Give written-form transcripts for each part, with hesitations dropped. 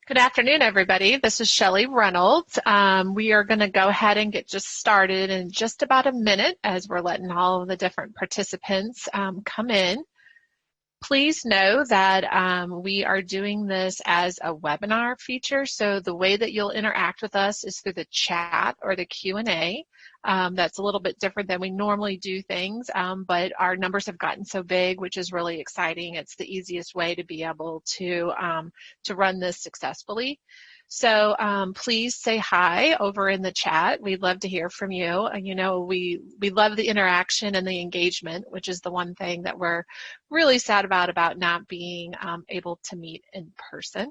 Good afternoon, everybody. This is Shelley Reynolds. We are going to go ahead and get just started in just about a minute as we're letting all of the different participants come in. Please know that we are doing this as a webinar feature, so the way that you'll interact with us is through the chat or the Q&A. That's a little bit different than we normally do things, but our numbers have gotten so big, which is really exciting. It's the easiest way to be able to run this successfully. So please say hi over in the chat. We'd love to hear from you. You know, we love the interaction and the engagement, which is the one thing that we're really sad about not being able to meet in person.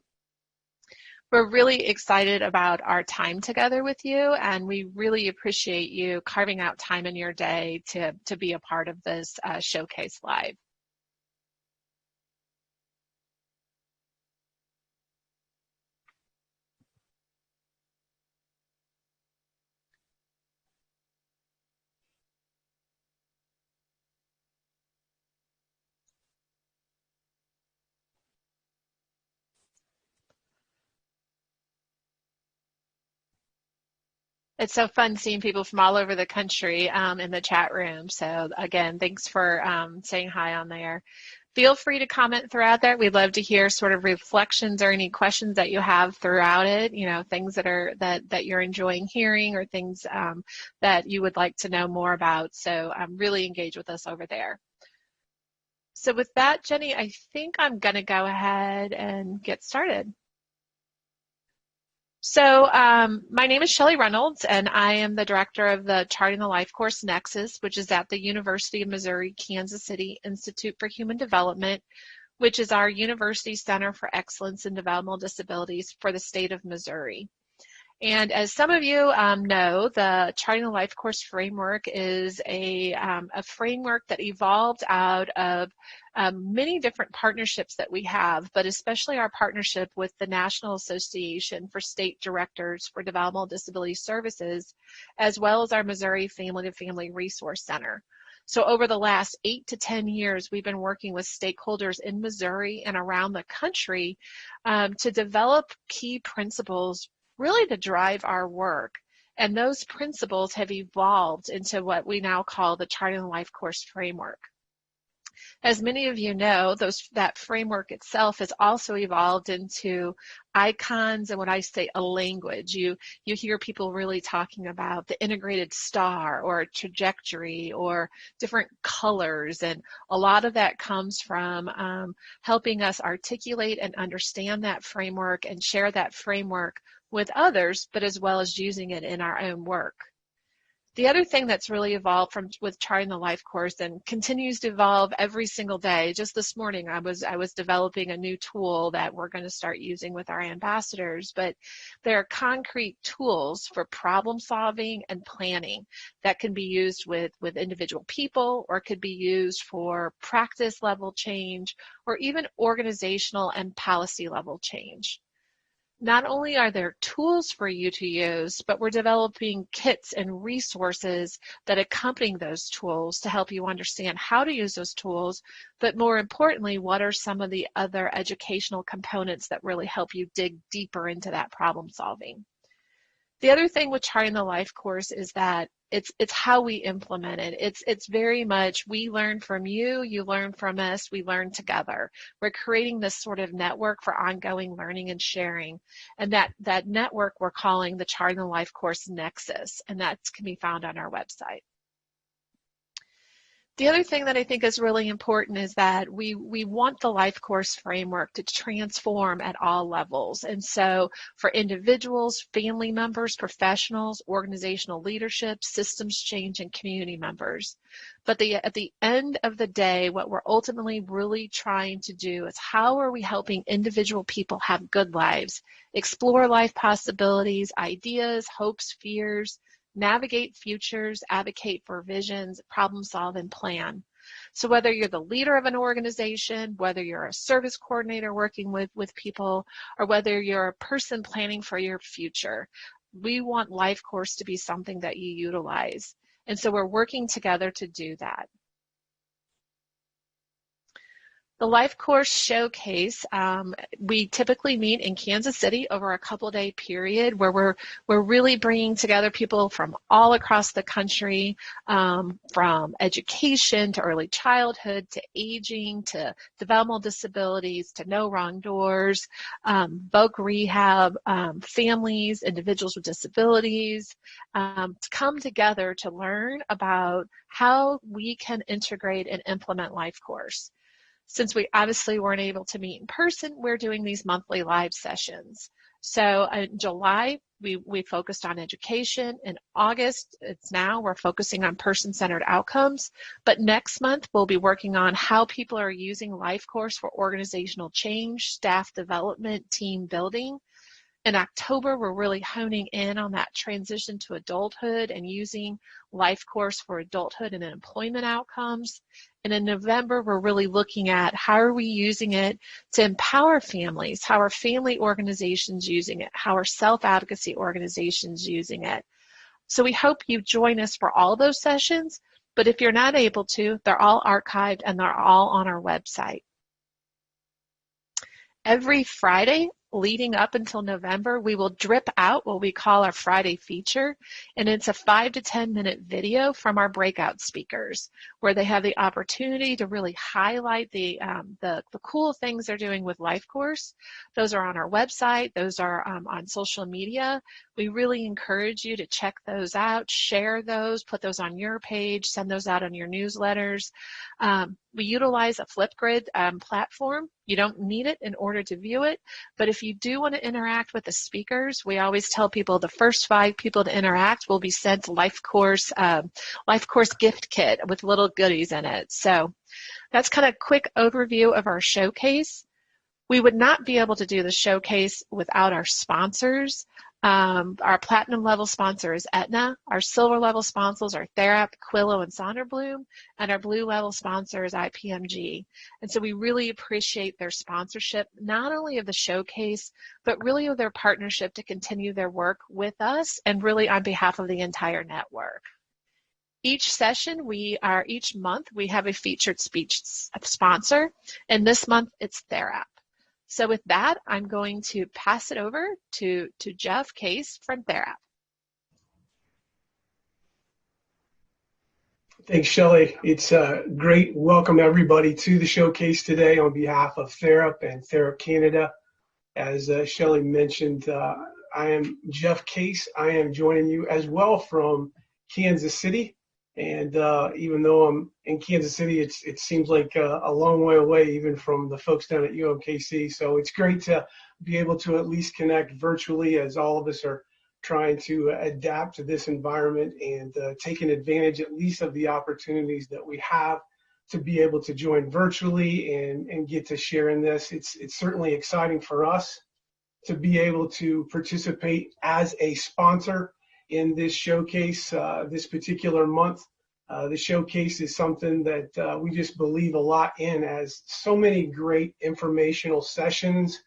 We're really excited about our time together with you, and we really appreciate you carving out time in your day to be a part of this showcase live. It's so fun seeing people from all over the country in the chat room. So again, thanks for saying hi on there. Feel free to comment throughout there. We'd love to hear sort of reflections or any questions that you have throughout it, you know, things that you're enjoying hearing or things that you would like to know more about. So really engage with us over there. So with that, Jenny, I think I'm going to go ahead and get started. So my name is Shelley Reynolds, and I am the director of the Charting the LifeCourse Nexus, which is at the University of Missouri, Kansas City Institute for Human Development, which is our University Center for Excellence in Developmental Disabilities for the state of Missouri. And as some of you know, the Charting the LifeCourse framework is a framework that evolved out of many different partnerships that we have, but especially our partnership with the National Association for State Directors for Developmental Disability Services, as well as our Missouri Family to Family Resource Center. So over the last 8 to 10 years, we've been working with stakeholders in Missouri and around the country to develop key principles really to drive our work. And those principles have evolved into what we now call the Charting the LifeCourse framework. As many of you know, that framework itself has also evolved into icons and what I say a language. You hear people really talking about the integrated star or a trajectory or different colors, and a lot of that comes from helping us articulate and understand that framework and share that framework with others, but as well as using it in our own work. The other thing that's really evolved with Charting the LifeCourse and continues to evolve every single day. Just this morning, I was developing a new tool that we're going to start using with our ambassadors, but there are concrete tools for problem solving and planning that can be used with individual people, or could be used for practice level change, or even organizational and policy level change. Not only are there tools for you to use, but we're developing kits and resources that accompany those tools to help you understand how to use those tools, but more importantly, what are some of the other educational components that really help you dig deeper into that problem solving. The other thing with Charting the LifeCourse is that it's how we implement it. It's very much we learn from you, you learn from us, we learn together. We're creating this sort of network for ongoing learning and sharing. And that network we're calling the Charting the LifeCourse Nexus, and that can be found on our website. The other thing that I think is really important is that we want the LifeCourse framework to transform at all levels. And so for individuals, family members, professionals, organizational leadership, systems change, and community members. But at the end of the day, what we're ultimately really trying to do is how are we helping individual people have good lives, explore life possibilities, ideas, hopes, fears, navigate futures, advocate for visions, problem solve, and plan. So whether you're the leader of an organization, whether you're a service coordinator working with people, or whether you're a person planning for your future, we want LifeCourse to be something that you utilize. And so we're working together to do that. The Life Course Showcase, we typically meet in Kansas City over a couple-day period where we're really bringing together people from all across the country, from education to early childhood to aging to developmental disabilities to no wrong doors, voc rehab, families, individuals with disabilities, to come together to learn about how we can integrate and implement Life Course. Since we obviously weren't able to meet in person, we're doing these monthly live sessions. So in July, we focused on education. In August, we're focusing on person-centered outcomes. But next month, we'll be working on how people are using Life Course for organizational change, staff development, team building. In October, we're really honing in on that transition to adulthood and using Life Course for adulthood and employment outcomes. And in November, we're really looking at how are we using it to empower families, how are family organizations using it, how are self-advocacy organizations using it. So we hope you join us for all of those sessions, but if you're not able to, they're all archived and they're all on our website. Every Friday leading up until November, we will drip out what we call our Friday feature, and it's a 5 to 10 minute video from our breakout speakers where they have the opportunity to really highlight the cool things they're doing with Life Course. Those are on our website. Those are on social media. We really encourage you to check those out, share those, put those on your page, send those out on your newsletters. We utilize a Flipgrid platform. You don't need it in order to view it, but if you do want to interact with the speakers, we always tell people the first 5 people to interact will be sent Life Course gift kit with little goodies in it. So that's kind of a quick overview of our showcase. We would not be able to do the showcase without our sponsors. Our platinum level sponsor is Aetna. Our silver level sponsors are Therap, Quillo, and Sonderbloom, and our blue level sponsor is IPMG. And so we really appreciate their sponsorship, not only of the showcase, but really of their partnership to continue their work with us and really on behalf of the entire network. Each month we have a featured speech sponsor, and this month it's Therap. So with that, I'm going to pass it over to Jeff Case from Therap. Thanks, Shelley. It's great. Welcome everybody to the showcase today on behalf of Therap and Therap Canada. As Shelley mentioned, I am Jeff Case. I am joining you as well from Kansas City. And even though I'm in Kansas City, it seems like a long way away, even from the folks down at UMKC. So it's great to be able to at least connect virtually, as all of us are trying to adapt to this environment and taking advantage at least of the opportunities that we have to be able to join virtually and get to share in this. It's certainly exciting for us to be able to participate as a sponsor in this showcase this particular month. The showcase is something that we just believe a lot in, as so many great informational sessions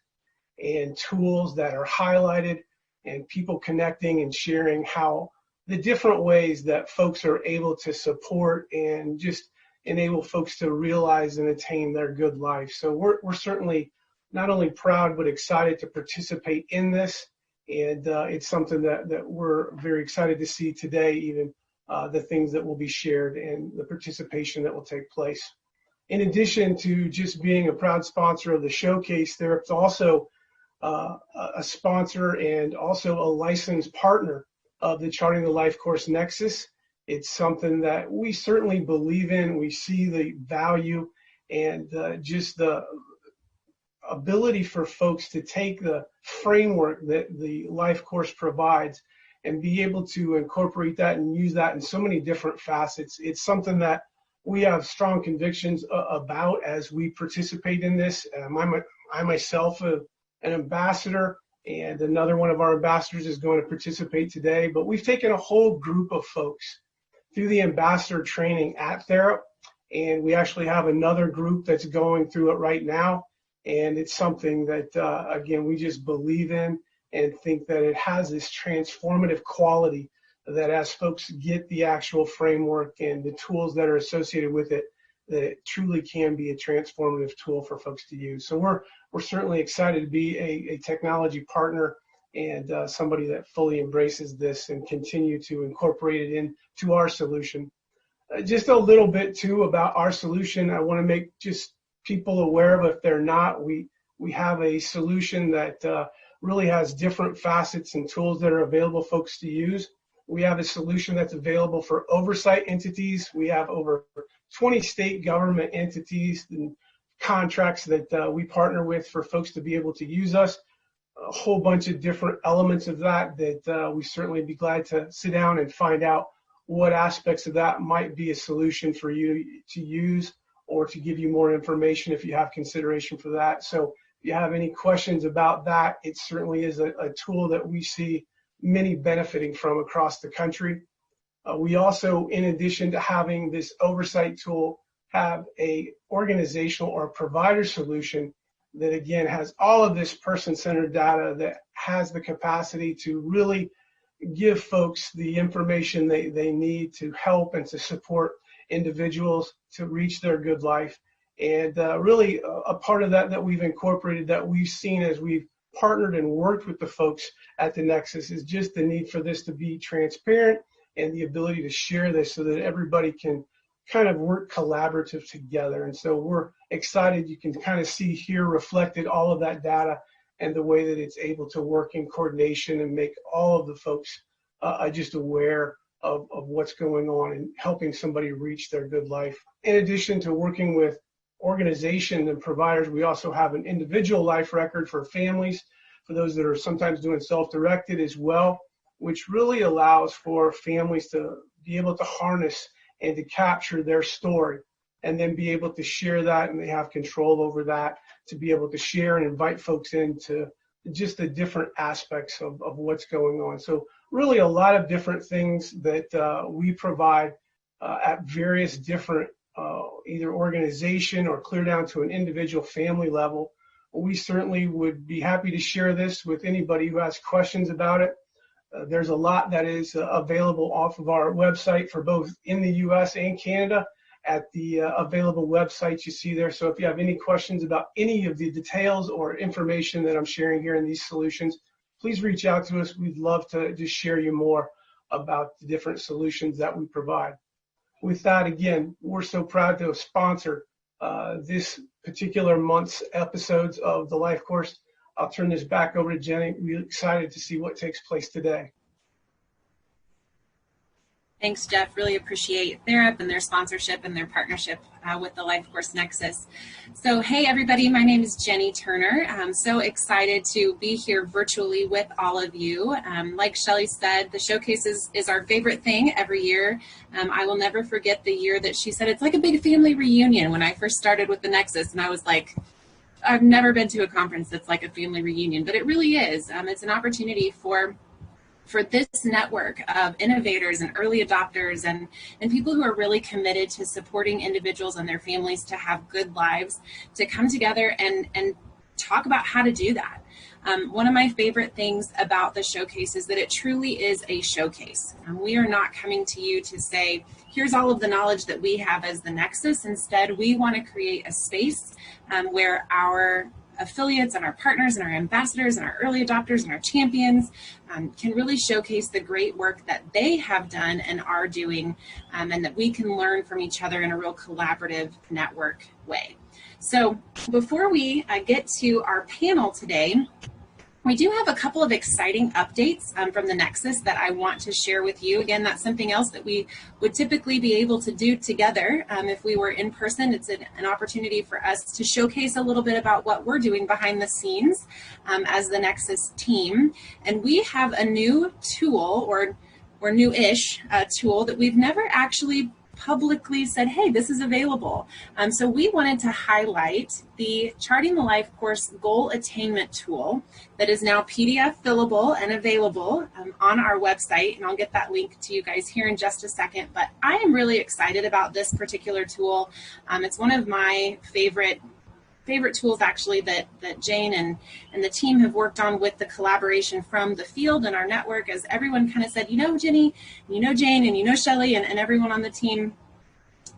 and tools that are highlighted and people connecting and sharing how the different ways that folks are able to support and just enable folks to realize and attain their good life. So we're certainly not only proud but excited to participate in this. And it's something that we're very excited to see today, even the things that will be shared and the participation that will take place. In addition to just being a proud sponsor of the showcase, there's also a sponsor and also a licensed partner of the Charting the LifeCourse Nexus. It's something that we certainly believe in. We see the value and just the ability for folks to take the framework that the Life Course provides and be able to incorporate that and use that in so many different facets. It's something that we have strong convictions about as we participate in this. I myself am an ambassador, and another one of our ambassadors is going to participate today. But we've taken a whole group of folks through the ambassador training at Therap, and we actually have another group that's going through it right now. And it's something that, again, we just believe in and think that it has this transformative quality that as folks get the actual framework and the tools that are associated with it, that it truly can be a transformative tool for folks to use. So we're certainly excited to be a technology partner and somebody that fully embraces this and continue to incorporate it into our solution. Just a little bit too about our solution. I want to make just people aware of, if they're not, we have a solution that really has different facets and tools that are available for folks to use. We have a solution that's available for oversight entities. We have over 20 state government entities and contracts that we partner with for folks to be able to use us. A whole bunch of different elements of that we certainly be glad to sit down and find out what aspects of that might be a solution for you to use, or to give you more information if you have consideration for that. So if you have any questions about that, it certainly is a tool that we see many benefiting from across the country. We also, in addition to having this oversight tool, have a organizational or provider solution that, again, has all of this person-centered data that has the capacity to really give folks the information they need to help and to support individuals to reach their good life. And really a part of that we've incorporated, that we've seen as we've partnered and worked with the folks at the Nexus, is just the need for this to be transparent and the ability to share this so that everybody can kind of work collaborative together. And so we're excited. You can kind of see here reflected all of that data and the way that it's able to work in coordination and make all of the folks just aware of what's going on and helping somebody reach their good life. In addition to working with organizations and providers, we also have an individual life record for families, for those that are sometimes doing self-directed as well, which really allows for families to be able to harness and to capture their story and then be able to share that, and they have control over that, to be able to share and invite folks into just the different aspects of what's going on. So really a lot of different things that we provide at various different either organization or clear down to an individual family level. We certainly would be happy to share this with anybody who has questions about it. There's a lot that is available off of our website for both in the U.S. and Canada at the available websites you see there. So if you have any questions about any of the details or information that I'm sharing here in these solutions, please reach out to us. We'd love to just share you more about the different solutions that we provide. With that, again, we're so proud to sponsor this particular month's episodes of the Life Course. I'll turn this back over to Jenny. We're excited to see what takes place today. Thanks, Jeff. Really appreciate Therap and their sponsorship and their partnership with the LifeCourse Nexus. So, hey, everybody, my name is Jenny Turner. I'm so excited to be here virtually with all of you. Like Shelly said, the showcase is our favorite thing every year. I will never forget the year that she said it's like a big family reunion when I first started with the Nexus, and I was like, I've never been to a conference that's like a family reunion, but it really is. It's an opportunity for this network of innovators and early adopters and people who are really committed to supporting individuals and their families to have good lives, to come together and talk about how to do that. One of my favorite things about the showcase is that it truly is a showcase. We are not coming to you to say, here's all of the knowledge that we have as the Nexus. Instead, we want to create a space where our affiliates and our partners and our ambassadors and our early adopters and our champions can really showcase the great work that they have done and are doing, and that we can learn from each other in a real collaborative network way. So before we get to our panel today, we do have a couple of exciting updates from the Nexus that I want to share with you. Again, that's something else that we would typically be able to do together if we were in person. It's an opportunity for us to showcase a little bit about what we're doing behind the scenes as the Nexus team. And we have a new tool or new-ish tool that we've never actually publicly said, hey, this is available. So we wanted to highlight the Charting the LifeCourse Goal Attainment Tool that is now PDF fillable and available on our website. And I'll get that link to you guys here in just a second. But I am really excited about this particular tool. It's one of my favorite tools actually that Jane and the team have worked on with the collaboration from the field and our network, as everyone kind of said, you know, Jenny, you know, Jane, and you know, Shelly, and everyone on the team,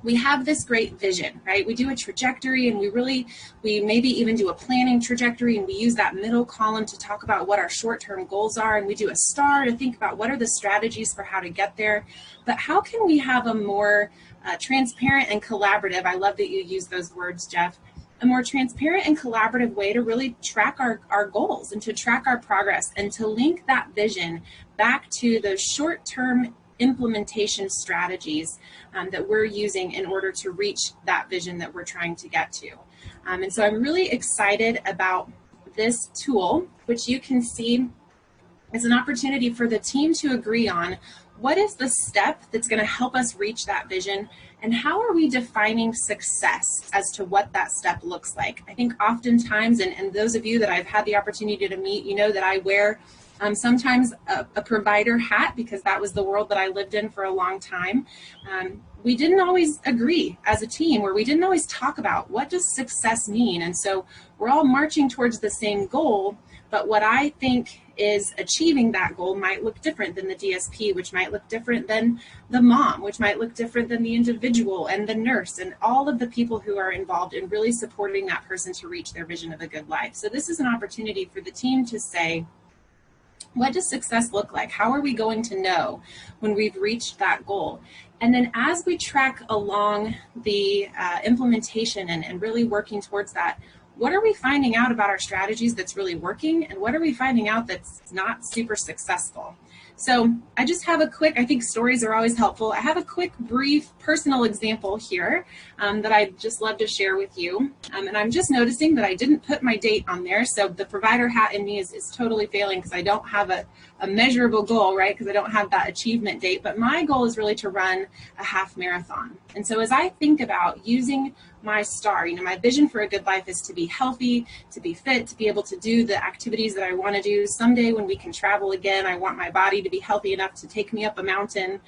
we have this great vision, right? We do a trajectory, and we maybe even do a planning trajectory, and we use that middle column to talk about what our short-term goals are, and we do a star to think about what are the strategies for how to get there. But how can we have a more transparent and collaborative, I love that you use those words, Jeff, a more transparent and collaborative way to really track our goals and to track our progress and to link that vision back to those short-term implementation strategies that we're using in order to reach that vision that we're trying to get to. And so I'm really excited about this tool, which you can see is an opportunity for the team to agree on what is the step that's going to help us reach that vision, and how are we defining success as to what that step looks like. I think oftentimes, and those of you that I've had the opportunity to meet, you know that I wear sometimes a provider hat, because that was the world that I lived in for a long time. We didn't always agree as a team, or we didn't always talk about what does success mean. And so we're all marching towards the same goal, but what I think is achieving that goal might look different than the DSP, which might look different than the mom, which might look different than the individual and the nurse and all of the people who are involved in really supporting that person to reach their vision of a good life. So this is an opportunity for the team to say, what does success look like? How are we going to know when we've reached that goal? And then as we track along the implementation and really working towards that, what are we finding out about our strategies that's really working, and what are we finding out that's not super successful? So I just have a quick, I think stories are always helpful. I have a quick, brief, personal example here that I'd just love to share with you. And I'm just noticing that I didn't put my date on there. So the provider hat in me is totally failing because I don't have a measurable goal, right? Because I don't have that achievement date. But my goal is really to run a half marathon. And so as I think about using my star, my vision for a good life is to be healthy, to be fit, to be able to do the activities that I want to do. Someday when we can travel again, I want my body to be healthy enough to take me up a mountain.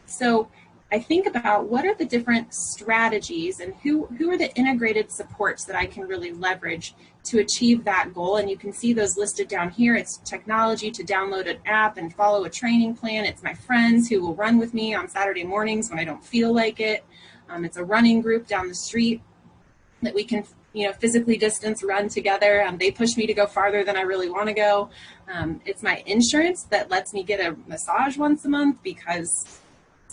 So I think about what are the different strategies and who are the integrated supports that I can really leverage to achieve that goal. And you can see those listed down here. It's technology to download an app and follow a training plan. It's my friends who will run with me on Saturday mornings when I don't feel like it. It's a running group down the street that we can, physically distance run together. They push me to go farther than I really want to go. It's my insurance that lets me get a massage once a month because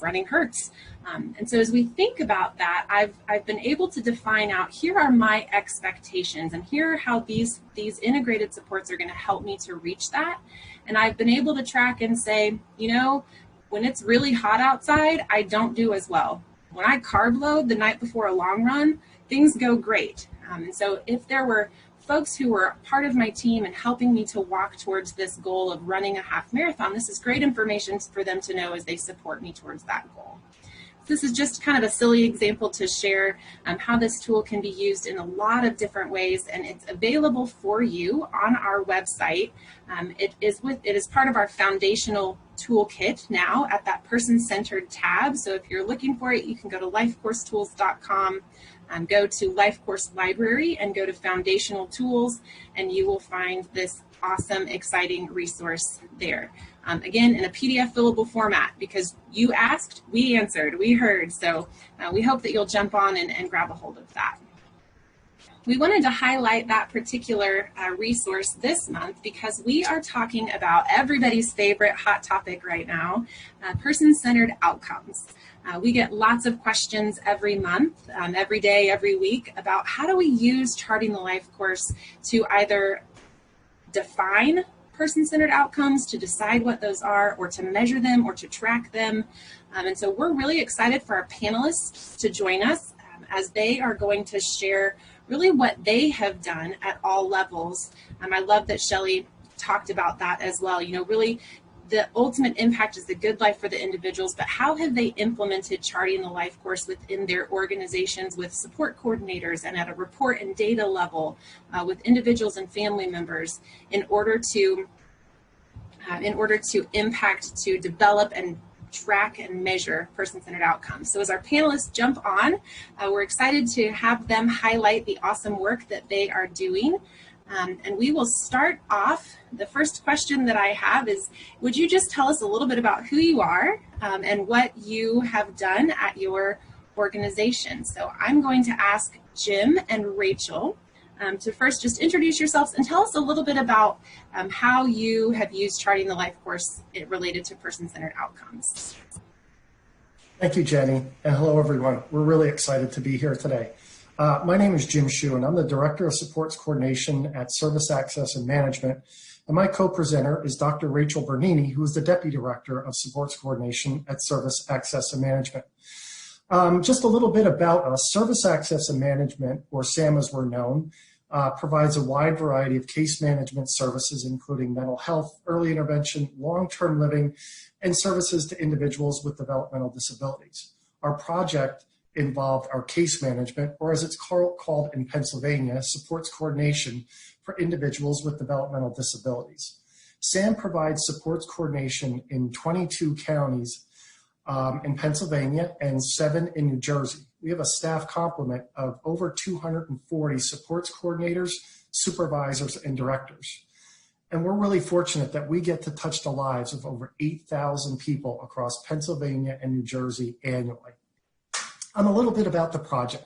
running hurts. And so as we think about that, I've been able to define out, here are my expectations, and here are how these integrated supports are going to help me to reach that. And I've been able to track and say, when it's really hot outside, I don't do as well. When I carb load the night before a long run, things go great. And so if there were folks who were part of my team and helping me to walk towards this goal of running a half marathon, this is great information for them to know as they support me towards that goal. This is just kind of a silly example to share how this tool can be used in a lot of different ways, and it's available for you on our website. It is part of our foundational toolkit now at that person-centered tab. So if you're looking for it, you can go to lifecoursetools.com, go to LifeCourse Library and go to Foundational Tools, and you will find this awesome, exciting resource there. Again, in a PDF fillable format, because you asked, we answered, we heard. So we hope that you'll jump on and grab a hold of that. We wanted to highlight that particular resource this month because we are talking about everybody's favorite hot topic right now, person-centered outcomes. We get lots of questions every month, every day, every week about how do we use Charting the Life course to either define person-centered outcomes, to decide what those are, or to measure them, or to track them. And so we're really excited for our panelists to join us as they are going to share really what they have done at all levels. I love that Shelley talked about that as well. Really the ultimate impact is the good life for the individuals, but how have they implemented Charting the Life course within their organizations with support coordinators and at a report and data level with individuals and family members in order to impact, to develop and track and measure person-centered outcomes. So as our panelists jump on, we're excited to have them highlight the awesome work that they are doing. And we will start off. The first question that I have is, would you just tell us a little bit about who you are and what you have done at your organization. So I'm going to ask Jim and Rachel to first just introduce yourselves and tell us a little bit about how you have used Charting the LifeCourse related to person-centered outcomes. Thank you, Jenny, and hello, everyone. We're really excited to be here today. My name is Jim Schu, and I'm the Director of Supports Coordination at Service Access and Management. And my co-presenter is Dr. Rachel Bernini, who is the Deputy Director of Supports Coordination at Service Access and Management. Just a little bit about us. Service Access and Management, or SAM as we're known, provides a wide variety of case management services, including mental health, early intervention, long-term living, and services to individuals with developmental disabilities. Our project involved our case management, or as it's called in Pennsylvania, supports coordination for individuals with developmental disabilities. SAM provides supports coordination in 22 counties in Pennsylvania and 7 in New Jersey. We have a staff complement of over 240 supports coordinators, supervisors, and directors. And we're really fortunate that we get to touch the lives of over 8,000 people across Pennsylvania and New Jersey annually. A little bit about the project.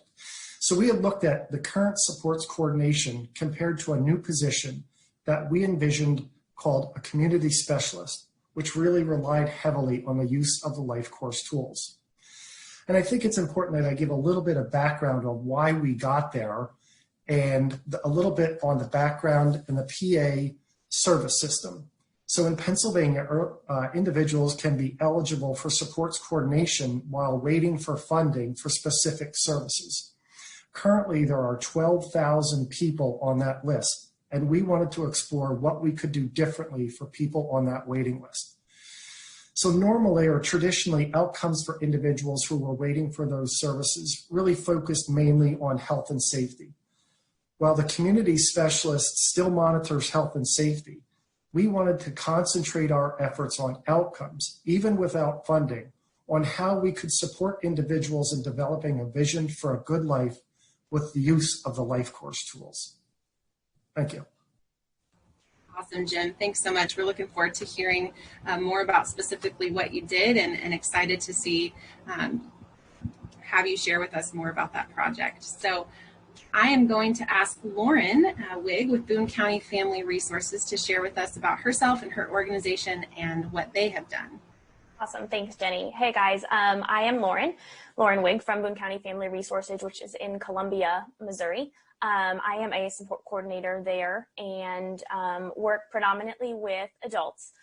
So we have looked at the current supports coordination compared to a new position that we envisioned called a community specialist, which really relied heavily on the use of the LifeCourse tools. And I think it's important that I give a little bit of background on why we got there and a little bit on the background in the PA service system. So in Pennsylvania, individuals can be eligible for supports coordination while waiting for funding for specific services. Currently, there are 12,000 people on that list, and we wanted to explore what we could do differently for people on that waiting list. So normally or traditionally, outcomes for individuals who were waiting for those services really focused mainly on health and safety. While the community specialist still monitors health and safety, we wanted to concentrate our efforts on outcomes, even without funding, on how we could support individuals in developing a vision for a good life with the use of the LifeCourse tools. Thank you. Awesome, Jim. Thanks so much. We're looking forward to hearing more about specifically what you did and excited to see, have you share with us more about that project. So I am going to ask Lauren Wigg with Boone County Family Resources to share with us about herself and her organization and what they have done. Awesome. Thanks, Jenny. Hey, guys. I am Lauren Wigg from Boone County Family Resources, which is in Columbia, Missouri. I am a support coordinator there and work predominantly with adults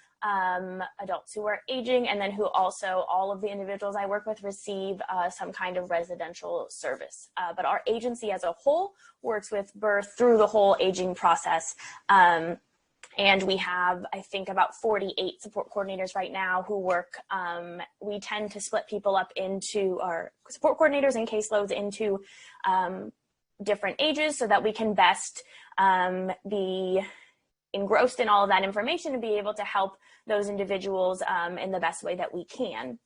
who are aging, and then who also, all of the individuals I work with receive some kind of residential service. But our agency as a whole works with birth through the whole aging process. And we have, I think, about 48 support coordinators right now who work. We tend to split people up into our support coordinators and caseloads into different ages so that we can best be engrossed in all of that information and be able to help those individuals in the best way that we can.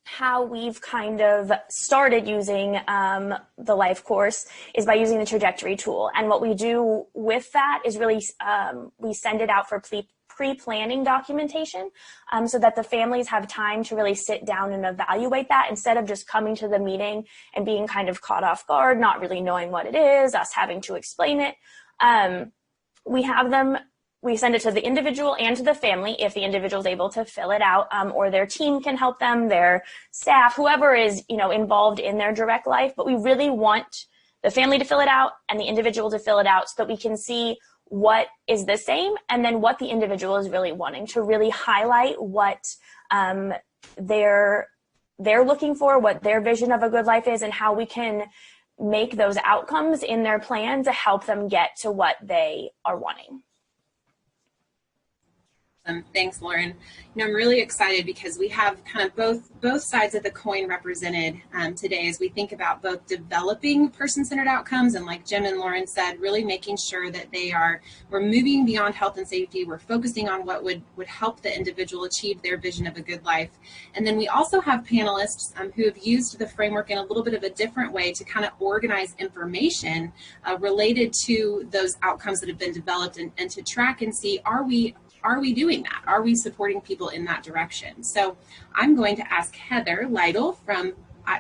How we've kind of started using the LifeCourse is by using the trajectory tool. And what we do with that is really we send it out for pre-planning documentation so that the families have time to really sit down and evaluate that instead of just coming to the meeting and being kind of caught off guard, not really knowing what it is, us having to explain it. We send it to the individual and to the family if the individual is able to fill it out, or their team can help them, their staff, whoever is, involved in their direct life. But we really want the family to fill it out and the individual to fill it out so that we can see what is the same and then what the individual is really wanting, to really highlight what they're looking for, what their vision of a good life is, and how we can make those outcomes in their plan to help them get to what they are wanting. Thanks, Lauren. I'm really excited because we have kind of both sides of the coin represented today as we think about both developing person-centered outcomes and, like Jim and Lauren said, really making sure that we're moving beyond health and safety. We're focusing on what would help the individual achieve their vision of a good life. And then we also have panelists who have used the framework in a little bit of a different way to kind of organize information related to those outcomes that have been developed and to track and see, are we doing that? Are we supporting people in that direction? So I'm going to ask Heather Lytle from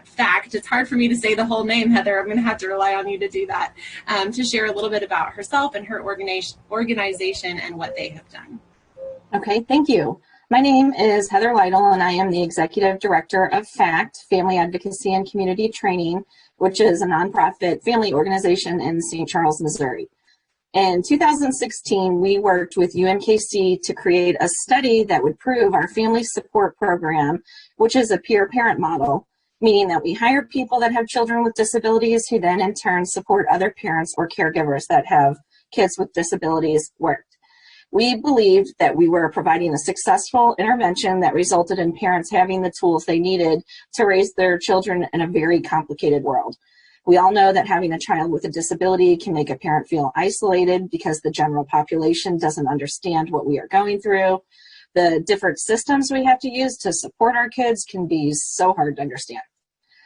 fact, it's hard for me to say the whole name, Heather. I'm going to have to rely on you to do that, to share a little bit about herself and her organization and what they have done. Okay, thank you. My name is Heather Lytle, and I am the Executive Director of FACT, Family Advocacy and Community Training, which is a nonprofit family organization in St. Charles, Missouri. In 2016, we worked with UMKC to create a study that would prove our family support program, which is a peer parent model, meaning that we hire people that have children with disabilities who then in turn support other parents or caregivers that have kids with disabilities worked. We believed that we were providing a successful intervention that resulted in parents having the tools they needed to raise their children in a very complicated world. We all know that having a child with a disability can make a parent feel isolated because the general population doesn't understand what we are going through. The different systems we have to use to support our kids can be so hard to understand.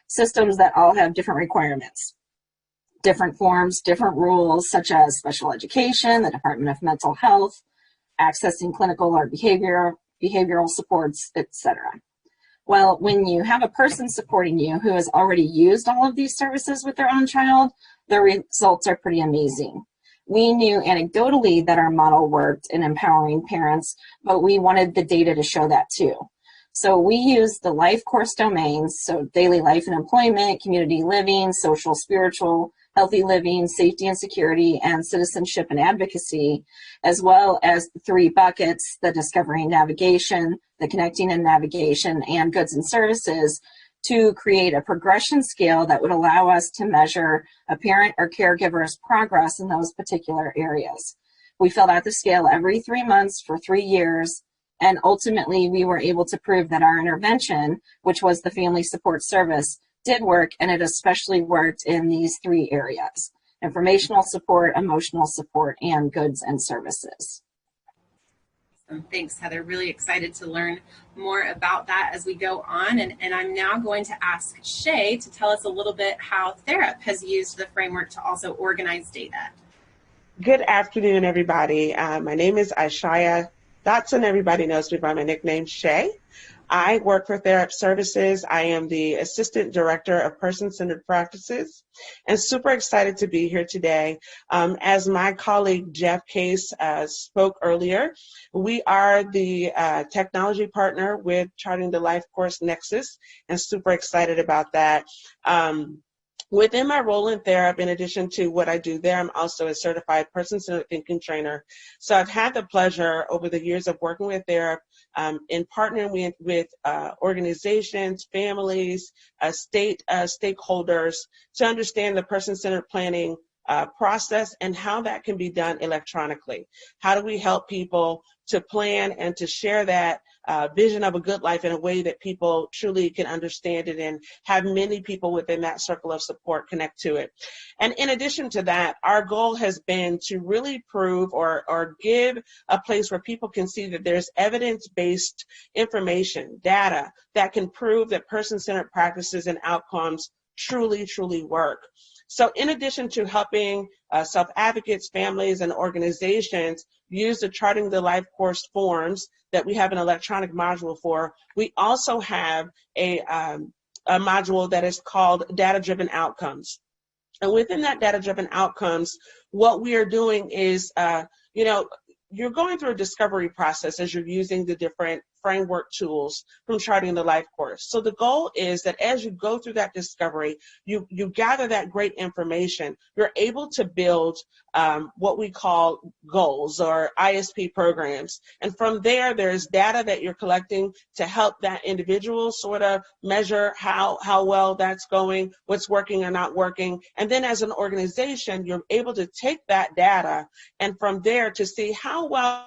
Systems that all have different requirements, different forms, different rules, such as special education, the Department of Mental Health, accessing clinical or behavioral supports, etc. Well, when you have a person supporting you who has already used all of these services with their own child, the results are pretty amazing. We knew anecdotally that our model worked in empowering parents, but we wanted the data to show that too. So we used the LifeCourse domains, so daily life and employment, community living, social, spiritual, healthy living, safety and security, and citizenship and advocacy, as well as the 3 buckets, the discovery and navigation, the connecting and navigation, and goods and services, to create a progression scale that would allow us to measure a parent or caregiver's progress in those particular areas. We filled out the scale every 3 months for 3 years, and ultimately we were able to prove that our intervention, which was the family support service, did work, and it especially worked in these 3 areas: informational support, emotional support, and goods and services. Thanks, Heather. Really excited to learn more about that as we go on. And I'm now going to ask Shae to tell us a little bit how Therap has used the framework to also organize data. Good afternoon, everybody. My name is Shae Dotson. Everybody knows me by my nickname, Shae. I work for Therap Services. I am the Assistant Director of Person-Centered Practices, and super excited to be here today. As my colleague Jeff Case spoke earlier, we are the technology partner with Charting the LifeCourse Nexus, and super excited about that. Within my role in Therap, in addition to what I do there, I'm also a certified person-centered thinking trainer. So I've had the pleasure over the years of working with Therap in partnering with organizations, families, stakeholders to understand the person-centered planning process and how that can be done electronically. How do we help people to plan and to share that vision of a good life in a way that people truly can understand it and have many people within that circle of support connect to it. And in addition to that, our goal has been to really prove or give a place where people can see that there's evidence-based information, data that can prove that person-centered practices and outcomes truly work. So in addition to helping self-advocates, families, and organizations use the Charting the LifeCourse forms that we have an electronic module for, we also have a module that is called Data-Driven Outcomes. And within that Data-Driven Outcomes, what we are doing is, you're going through a discovery process as you're using the different framework tools from Charting the LifeCourse. So the goal is that as you go through that discovery, you gather that great information, you're able to build what we call goals or ISP programs. And from there, there's data that you're collecting to help that individual sort of measure how well that's going, what's working or not working. And then as an organization, you're able to take that data and from there to see how well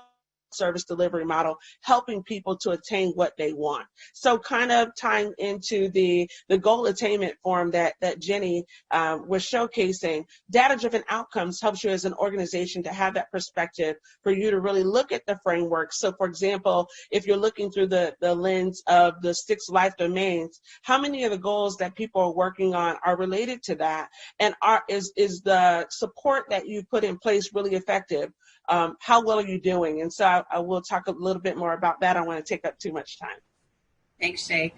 service delivery model, helping people to attain what they want. So kind of tying into the goal attainment form that Jenny was showcasing, data-driven outcomes helps you as an organization to have that perspective for you to really look at the framework. So for example, if you're looking through the lens of the 6 life domains, how many of the goals that people are working on are related to that? And is the support that you put in place really effective? How well are you doing? And so I will talk a little bit more about that. I don't want to take up too much time. Thanks, Shae.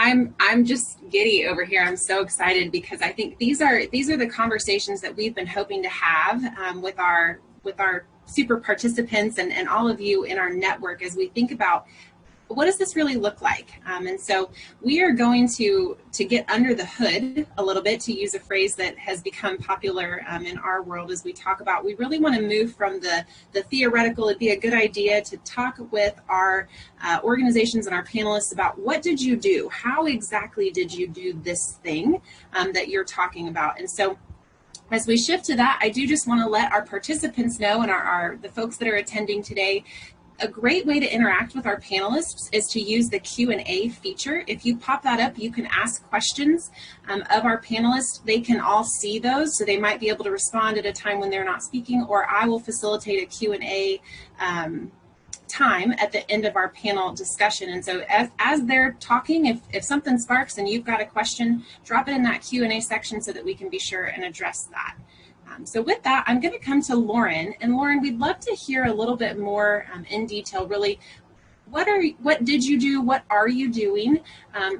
I'm just giddy over here. I'm so excited because I think these are the conversations that we've been hoping to have with our super participants and all of you in our network as we think about what does this really look like? And so we are going to get under the hood a little bit, to use a phrase that has become popular in our world as we talk about. We really want to move from the theoretical. It'd be a good idea to talk with our organizations and our panelists about what did you do? How exactly did you do this thing that you're talking about? And so as we shift to that, I do just want to let our participants know and the folks that are attending today, a great way to interact with our panelists is to use the Q&A feature. If you pop that up, you can ask questions of our panelists. They can all see those, so they might be able to respond at a time when they're not speaking, or I will facilitate a Q&A time at the end of our panel discussion. And so as they're talking, if something sparks and you've got a question, drop it in that Q&A section so that we can be sure and address that. So with that, I'm going to come to Lauren. And Lauren, we'd love to hear a little bit more in detail, really, what did you do, what are you doing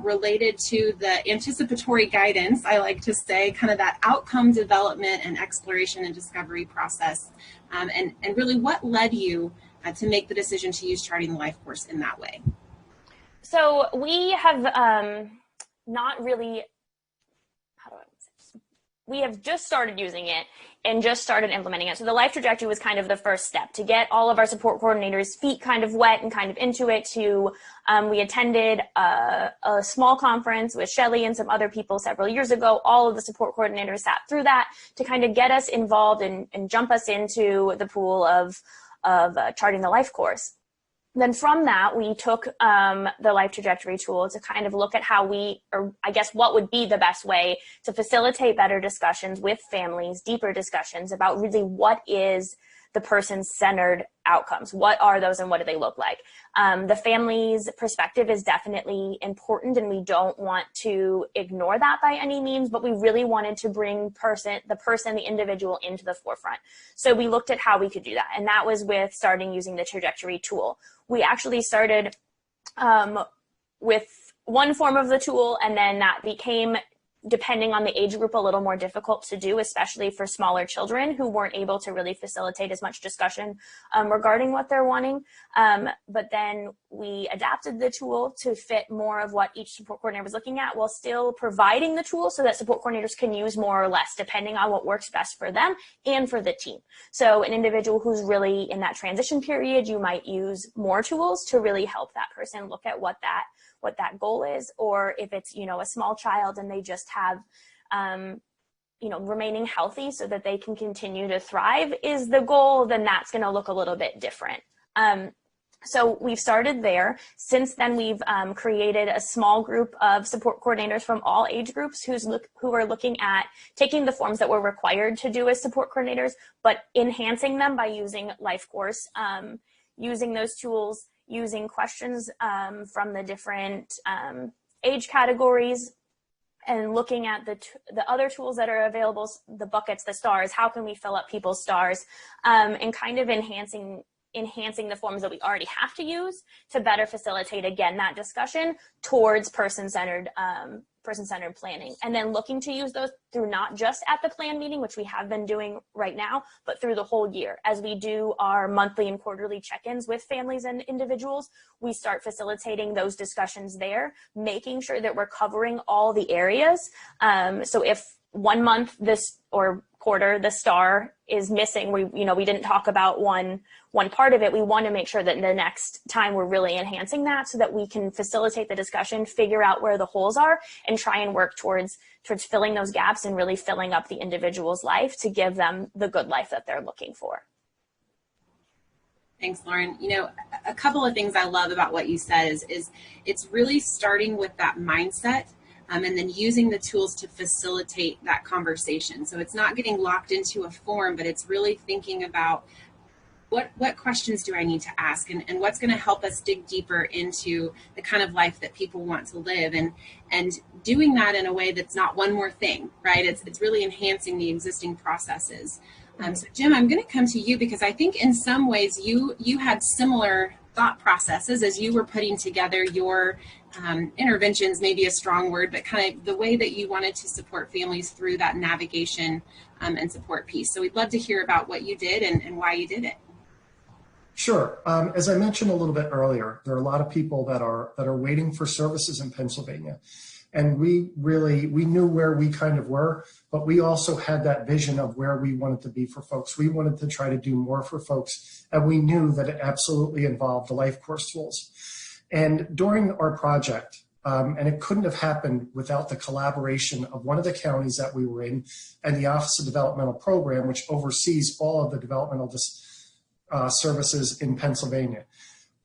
related to the anticipatory guidance, I like to say, kind of that outcome development and exploration and discovery process, and really what led you to make the decision to use Charting the LifeCourse in that way? So we have not really, we have just started using it and just started implementing it. So the life trajectory was kind of the first step to get all of our support coordinators' feet kind of wet and kind of into it. We attended a small conference with Shae and some other people several years ago. All of the support coordinators sat through that to kind of get us involved and jump us into the pool of Charting the LifeCourse. Then from that, we took the life trajectory tool to kind of look at what would be the best way to facilitate better discussions with families, deeper discussions about really what is the person-centered outcomes. What are those and what do they look like? The family's perspective is definitely important, and we don't want to ignore that by any means, but we really wanted to bring the individual into the forefront. So we looked at how we could do that, and that was with starting using the trajectory tool. We actually started with one form of the tool, and then that became, depending on the age group, a little more difficult to do, especially for smaller children who weren't able to really facilitate as much discussion regarding what they're wanting. But then we adapted the tool to fit more of what each support coordinator was looking at, while still providing the tool so that support coordinators can use more or less, depending on what works best for them and for the team. So an individual who's really in that transition period, you might use more tools to really help that person look at what that goal is, or if it's, a small child and they just have, remaining healthy so that they can continue to thrive is the goal, then that's going to look a little bit different. So we've started there. Since then, we've created a small group of support coordinators from all age groups who are looking at taking the forms that we're required to do as support coordinators, but enhancing them by using LifeCourse, using those tools, using questions from the different age categories, and looking at the other tools that are available, the buckets, the stars, how can we fill up people's stars, and kind of enhancing the forms that we already have to use to better facilitate, again, that discussion towards person-centered planning. And then looking to use those through not just at the plan meeting, which we have been doing right now, but through the whole year. As we do our monthly and quarterly check-ins with families and individuals, we start facilitating those discussions there, making sure that we're covering all the areas. So if 1 month or quarter the star is missing, we didn't talk about one part of it, we want to make sure that the next time we're really enhancing that so that we can facilitate the discussion, figure out where the holes are, and try and work towards filling those gaps and really filling up the individual's life to give them the good life that they're looking for. Thanks, Lauren. A couple of things I love about what you said is it's really starting with that mindset, and then using the tools to facilitate that conversation. So it's not getting locked into a form, but it's really thinking about what questions do I need to ask, and what's going to help us dig deeper into the kind of life that people want to live, and doing that in a way that's not one more thing, right? It's really enhancing the existing processes. So Jim, I'm going to come to you because I think in some ways you had similar thought processes as you were putting together your interventions, maybe a strong word, but kind of the way that you wanted to support families through that navigation and support piece. So we'd love to hear about what you did and why you did it. Sure. As I mentioned a little bit earlier, there are a lot of people that are waiting for services in Pennsylvania. And we knew where we kind of were, but we also had that vision of where we wanted to be for folks. We wanted to try to do more for folks, and we knew that it absolutely involved the LifeCourse tools. And during our project, and it couldn't have happened without the collaboration of one of the counties that we were in and the Office of Developmental Program, which oversees all of the developmental services in Pennsylvania.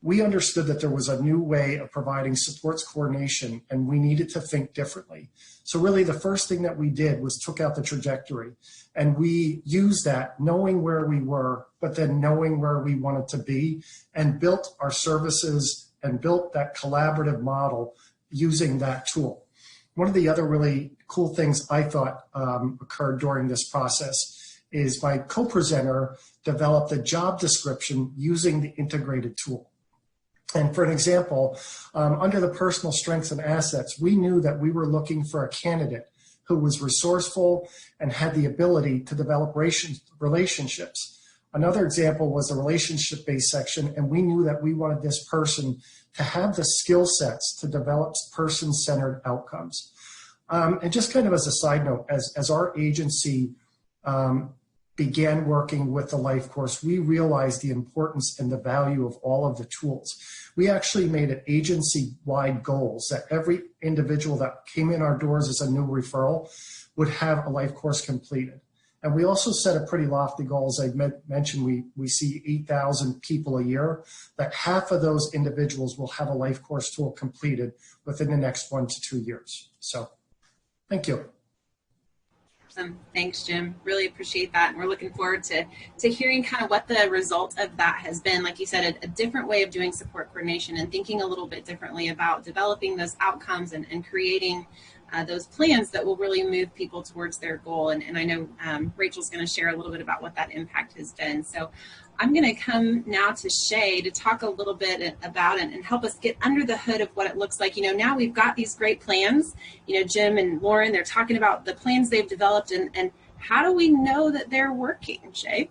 We understood that there was a new way of providing supports coordination, and we needed to think differently. So really the first thing that we did was took out the trajectory, and we used that knowing where we were, but then knowing where we wanted to be, and built our services and built that collaborative model using that tool. One of the other really cool things I thought occurred during this process is my co-presenter developed a job description using the integrated tool. And for an example, under the personal strengths and assets, we knew that we were looking for a candidate who was resourceful and had the ability to develop relationships. Another example was the relationship-based section, and we knew that we wanted this person to have the skill sets to develop person-centered outcomes. And just kind of as a side note, as our agency began working with the LifeCourse, we realized the importance and the value of all of the tools. We actually made it agency-wide goals that every individual that came in our doors as a new referral would have a LifeCourse completed. And we also set a pretty lofty goal. As I mentioned, we see 8,000 people a year, that half of those individuals will have a LifeCourse tool completed within the next 1 to 2 years. So thank you. Awesome. Thanks, Jim. Really appreciate that. And we're looking forward to hearing kind of what the result of that has been. Like you said, a different way of doing support coordination and thinking a little bit differently about developing those outcomes and creating those plans that will really move people towards their goal. And I know Rachel's going to share a little bit about what that impact has been. So I'm going to come now to Shae to talk a little bit about it and help us get under the hood of what it looks like. You know, now we've got these great plans. You know, Jim and Lauren, they're talking about the plans they've developed and how do we know that they're working, Shae?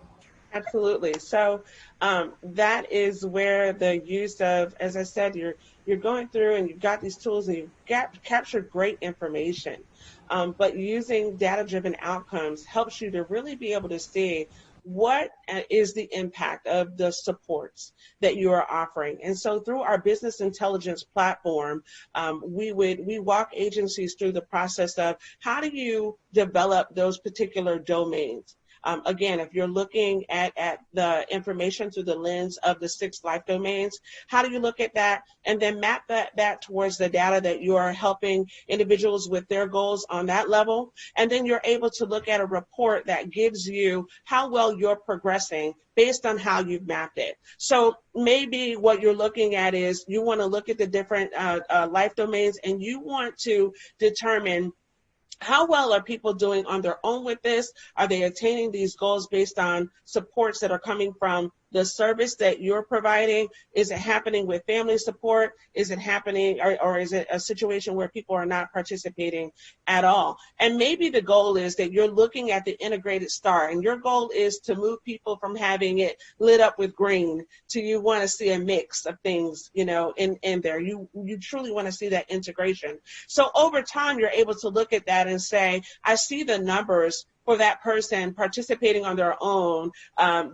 Absolutely. So that is where the use of, as I said, you're going through and you've got these tools and you've captured great information. But using data-driven outcomes helps you to really be able to see what is the impact of the supports that you are offering. And so through our business intelligence platform, we walk agencies through the process of how do you develop those particular domains. Again, if you're looking at the information through the lens of the 6 life domains, how do you look at that and then map that towards the data that you are helping individuals with their goals on that level? And then you're able to look at a report that gives you how well you're progressing based on how you've mapped it. So maybe what you're looking at is you want to look at the different life domains and you want to determine how well are people doing on their own with this? Are they attaining these goals based on supports that are coming from the service that you're providing? Is it happening with family support? Is it happening, or is it a situation where people are not participating at all? And maybe the goal is that you're looking at the integrated star, and your goal is to move people from having it lit up with green to you want to see a mix of things, you know, in there. You truly want to see that integration. So over time, you're able to look at that and say, I see the numbers for that person participating on their own,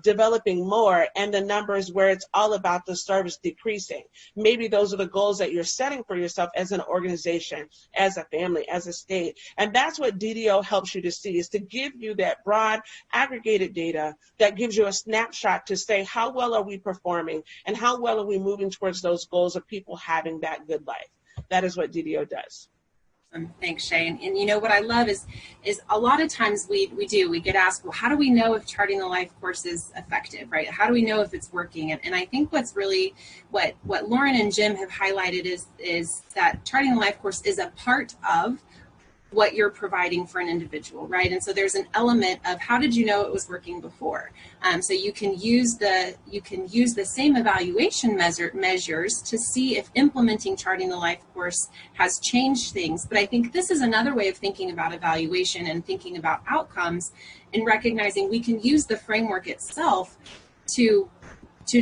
developing more, and the numbers where it's all about the service decreasing. Maybe those are the goals that you're setting for yourself as an organization, as a family, as a state. And that's what DDO helps you to see, is to give you that broad aggregated data that gives you a snapshot to say, how well are we performing and how well are we moving towards those goals of people having that good life? That is what DDO does. Thanks, Shae. And you know what I love is a lot of times we get asked, well, how do we know if Charting the LifeCourse is effective, right? How do we know if it's working? And I think what's really what Lauren and Jim have highlighted is that Charting the LifeCourse is a part of what you're providing for an individual, right? And so there's an element of how did you know it was working before? So you can use the same evaluation measures to see if implementing Charting the Life course has changed things. But I think this is another way of thinking about evaluation and thinking about outcomes, and recognizing we can use the framework itself to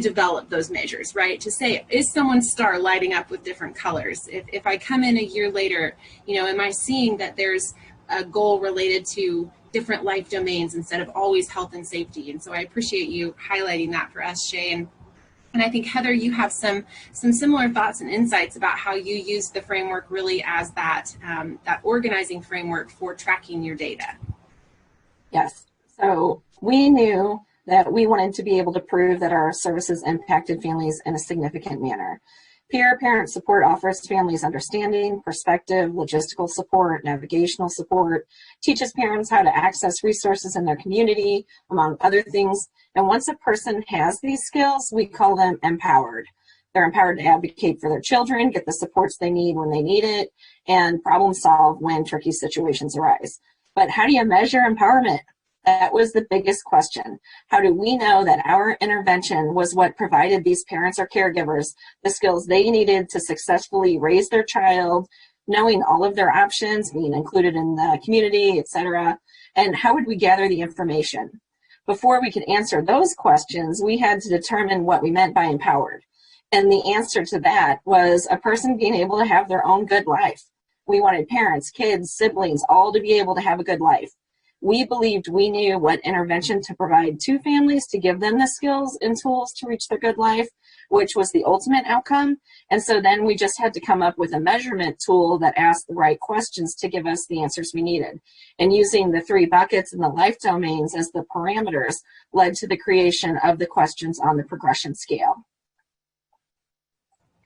develop those measures, right? To say, is someone's star lighting up with different colors? If I come in a year later, am I seeing that there's a goal related to different life domains instead of always health and safety? And so I appreciate you highlighting that for us, Shae. And I think, Heather, you have some similar thoughts and insights about how you use the framework really as that organizing framework for tracking your data. Yes. So we knew that we wanted to be able to prove that our services impacted families in a significant manner. Peer parent support offers families understanding, perspective, logistical support, navigational support, teaches parents how to access resources in their community, among other things. And once a person has these skills, we call them empowered. They're empowered to advocate for their children, get the supports they need when they need it, and problem solve when tricky situations arise. But how do you measure empowerment? That was the biggest question. How do we know that our intervention was what provided these parents or caregivers the skills they needed to successfully raise their child, knowing all of their options, being included in the community, etc.? And how would we gather the information? Before we could answer those questions, we had to determine what we meant by empowered. And the answer to that was a person being able to have their own good life. We wanted parents, kids, siblings, all to be able to have a good life. We believed we knew what intervention to provide to families to give them the skills and tools to reach their good life, which was the ultimate outcome. And so then we just had to come up with a measurement tool that asked the right questions to give us the answers we needed. And using the 3 buckets and the life domains as the parameters led to the creation of the questions on the progression scale.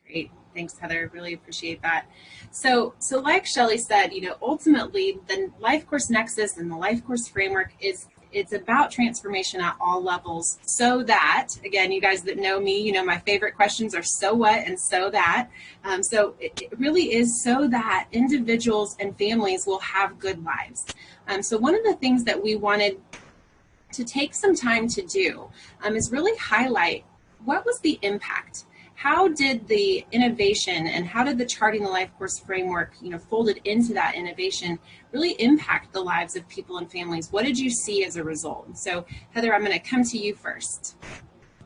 Great. Thanks, Heather. Really appreciate that. So like Shelley said, ultimately the LifeCourse Nexus and the LifeCourse framework it's about transformation at all levels, so that, again, you guys that know me, my favorite questions are so what and so that. So it really is so that individuals and families will have good lives. So one of the things that we wanted to take some time to do is really highlight what was the impact. How did the innovation and how did the Charting the LifeCourse framework, folded into that innovation, really impact the lives of people and families? What did you see as a result? So, Heather, I'm going to come to you first.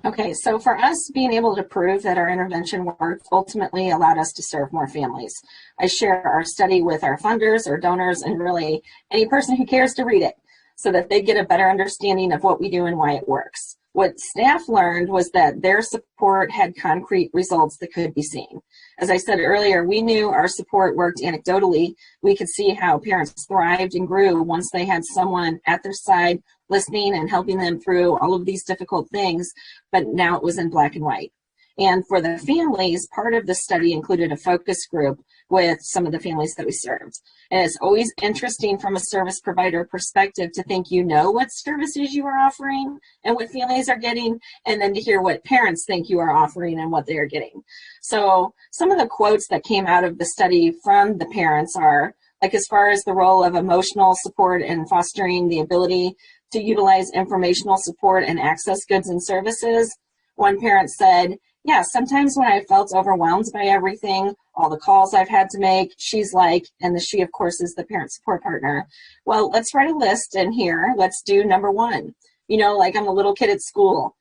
Okay, so for us, being able to prove that our intervention worked ultimately allowed us to serve more families. I share our study with our funders or donors and really any person who cares to read it so that they get a better understanding of what we do and why it works. What staff learned was that their support had concrete results that could be seen. As I said earlier, we knew our support worked anecdotally. We could see how parents thrived and grew once they had someone at their side listening and helping them through all of these difficult things, but now it was in black and white. And for the families, part of the study included a focus group with some of the families that we served. And it's always interesting from a service provider perspective to think what services you are offering and what families are getting, and then to hear what parents think you are offering and what they are getting. So some of the quotes that came out of the study from the parents are, like, as far as the role of emotional support and fostering the ability to utilize informational support and access goods and services, one parent said, yeah, sometimes when I felt overwhelmed by everything, all the calls I've had to make, she's like, and the she, of course, is the parent support partner. Well, let's write a list in here. Let's do number 1. Like I'm a little kid at school.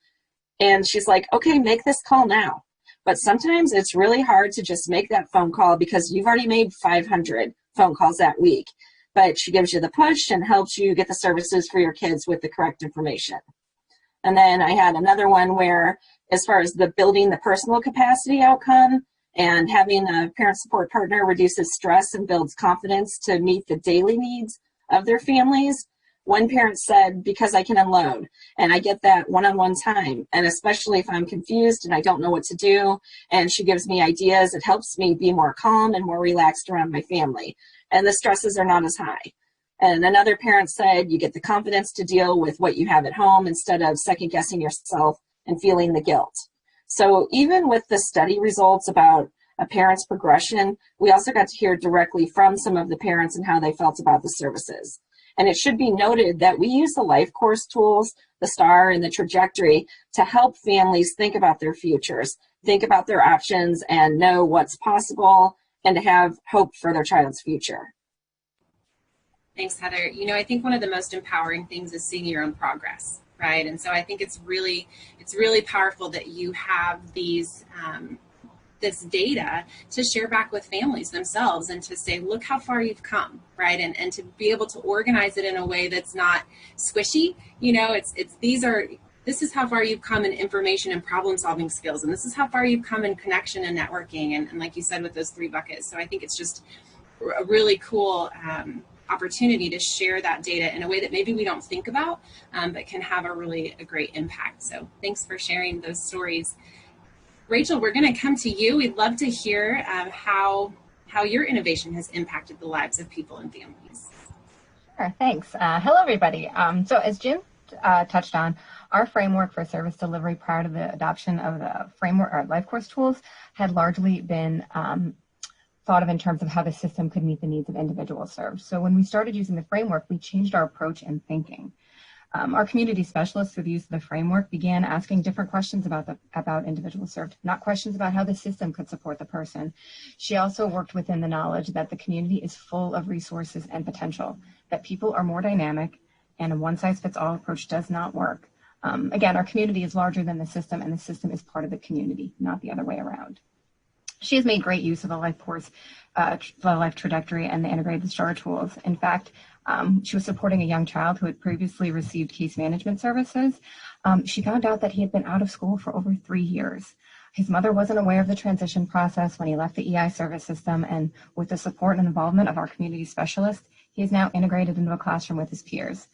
And she's like, okay, make this call now. But sometimes it's really hard to just make that phone call because you've already made 500 phone calls that week. But she gives you the push and helps you get the services for your kids with the correct information. And then I had another one where, as far as the building the personal capacity outcome and having a parent support partner reduces stress and builds confidence to meet the daily needs of their families. One parent said, because I can unload and I get that one-on-one time, and especially if I'm confused and I don't know what to do, and she gives me ideas, it helps me be more calm and more relaxed around my family, and the stresses are not as high. And another parent said, you get the confidence to deal with what you have at home instead of second-guessing yourself and feeling the guilt. So even with the study results about a parent's progression, we also got to hear directly from some of the parents and how they felt about the services. And it should be noted that we use the LifeCourse tools, the STAR and the trajectory, to help families think about their futures, think about their options, and know what's possible, and to have hope for their child's future. Thanks, Heather. You know, I think one of the most empowering things is seeing your own progress, right? And so I think it's really powerful that you have these this data to share back with families themselves and to say, look how far you've come, right? And to be able to organize it in a way that's not squishy. You know, this is how far you've come in information and problem solving skills, and this is how far you've come in connection and networking, and like you said, with those 3 buckets. So I think it's just a really cool opportunity to share that data in a way that maybe we don't think about, but can have a great impact. So thanks for sharing those stories. Rachel, we're going to come to you. We'd love to hear how your innovation has impacted the lives of people and families. Sure, thanks. Hello, everybody. So as Jim touched on, our framework for service delivery prior to the adoption of the framework or LifeCourse tools had largely been thought of in terms of how the system could meet the needs of individuals served. So when we started using the framework, we changed our approach and thinking. Our community specialists, through the use of the framework, began asking different questions about individuals served, not questions about how the system could support the person. She also worked within the knowledge that the community is full of resources and potential, that people are more dynamic, and a one-size-fits-all approach does not work. Again, our community is larger than the system, and the system is part of the community, not the other way around. She has made great use of the LifeCourse, the Life Trajectory, and the integrated STAR tools. In fact, she was supporting a young child who had previously received case management services. She found out that he had been out of school for over 3 years. His mother wasn't aware of the transition process when he left the EI service system, and with the support and involvement of our community specialist, he is now integrated into a classroom with his peers.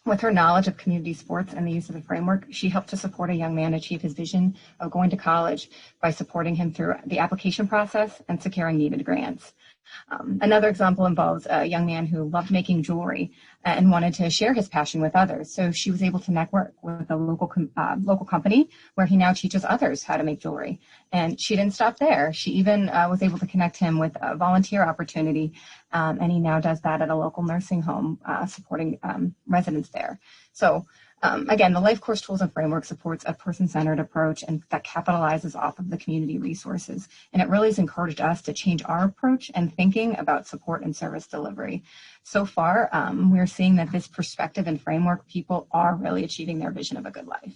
With her knowledge of community sports and the use of the framework, she helped to support a young man achieve his vision of going to college by supporting him through the application process and securing needed grants. Another example involves a young man who loved making jewelry and wanted to share his passion with others. So she was able to network with a local company where he now teaches others how to make jewelry. And she didn't stop there. She even was able to connect him with a volunteer opportunity, and he now does that at a local nursing home, supporting residents there. So again, the LifeCourse tools and framework supports a person-centered approach and that capitalizes off of the community resources. And it really has encouraged us to change our approach and thinking about support and service delivery. So far, we're seeing that this perspective and framework, people are really achieving their vision of a good life.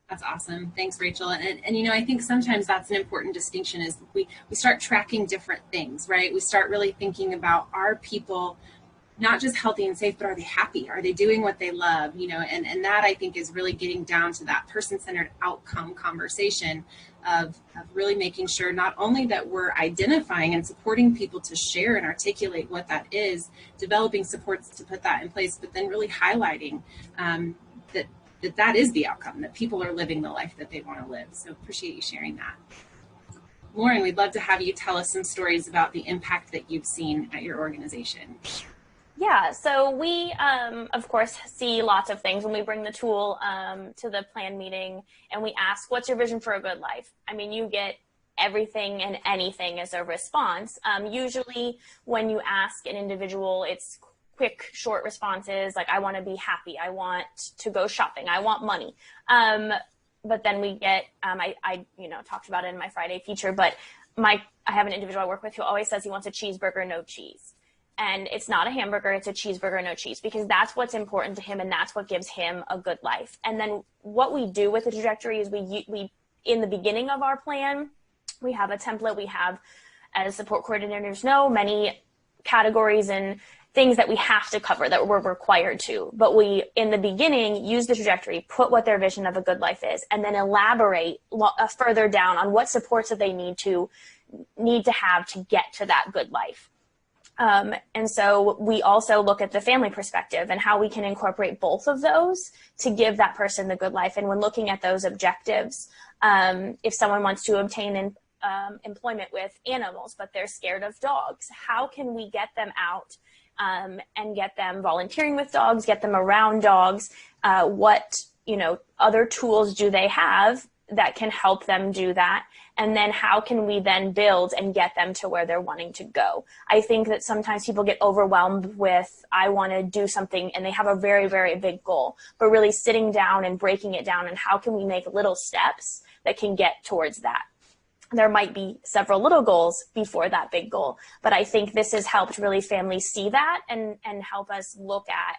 That's awesome. Thanks, Rachel. And you know, I think sometimes that's an important distinction is we start tracking different things, right? We start really thinking about, are people not just healthy and safe, but are they happy? Are they doing what they love? You know, and that I think is really getting down to that person-centered outcome conversation of really making sure not only that we're identifying and supporting people to share and articulate what that is, developing supports to put that in place, but then really highlighting that is the outcome, that people are living the life that they want to live. So appreciate you sharing that. Lauren, we'd love to have you tell us some stories about the impact that you've seen at your organization. Yeah, so we, of course, see lots of things when we bring the tool to the plan meeting and we ask, what's your vision for a good life? I mean, you get everything and anything as a response. Usually when you ask an individual, it's quick, short responses like, I want to be happy, I want to go shopping, I want money. But then we get, I talked about it in my Friday feature, but I have an individual I work with who always says he wants a cheeseburger, no cheese. And it's not a hamburger, it's a cheeseburger, no cheese, because that's what's important to him and that's what gives him a good life. And then what we do with the trajectory is we in the beginning of our plan, we have a template. We have, as support coordinators know, many categories and things that we have to cover that we're required to. But we, in the beginning, use the trajectory, put what their vision of a good life is, and then elaborate further down on what supports that they need to have to get to that good life. And so we also look at the family perspective and how we can incorporate both of those to give that person the good life. And when looking at those objectives, if someone wants to obtain employment with animals, but they're scared of dogs, how can we get them out and get them volunteering with dogs, get them around dogs? What other tools do they have that can help them do that? And then how can we then build and get them to where they're wanting to go? I think that sometimes people get overwhelmed with, I want to do something, and they have a very, very big goal, but really sitting down and breaking it down and how can we make little steps that can get towards that? There might be several little goals before that big goal, but I think this has helped really families see that and help us look at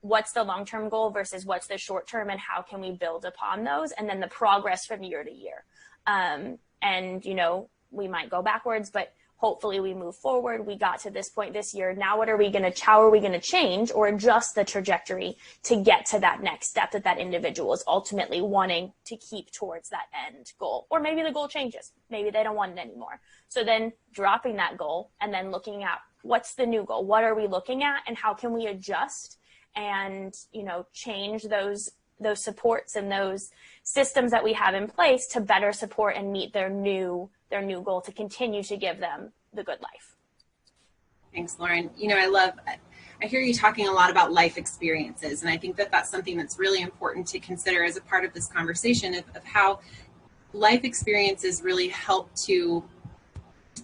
what's the long-term goal versus what's the short-term and how can we build upon those, and then the progress from year to year. And, you know, we might go backwards, but hopefully we move forward. We got to this point this year. Now how are we going to change or adjust the trajectory to get to that next step that that individual is ultimately wanting to keep towards that end goal? Or maybe the goal changes. Maybe they don't want it anymore. So then dropping that goal and then looking at what's the new goal? What are we looking at and how can we adjust and, you know, change those supports and those systems that we have in place to better support and meet their new goal to continue to give them the good life. Thanks, Lauren. You know, I hear you talking a lot about life experiences, and I think that that's something that's really important to consider as a part of this conversation of how life experiences really help to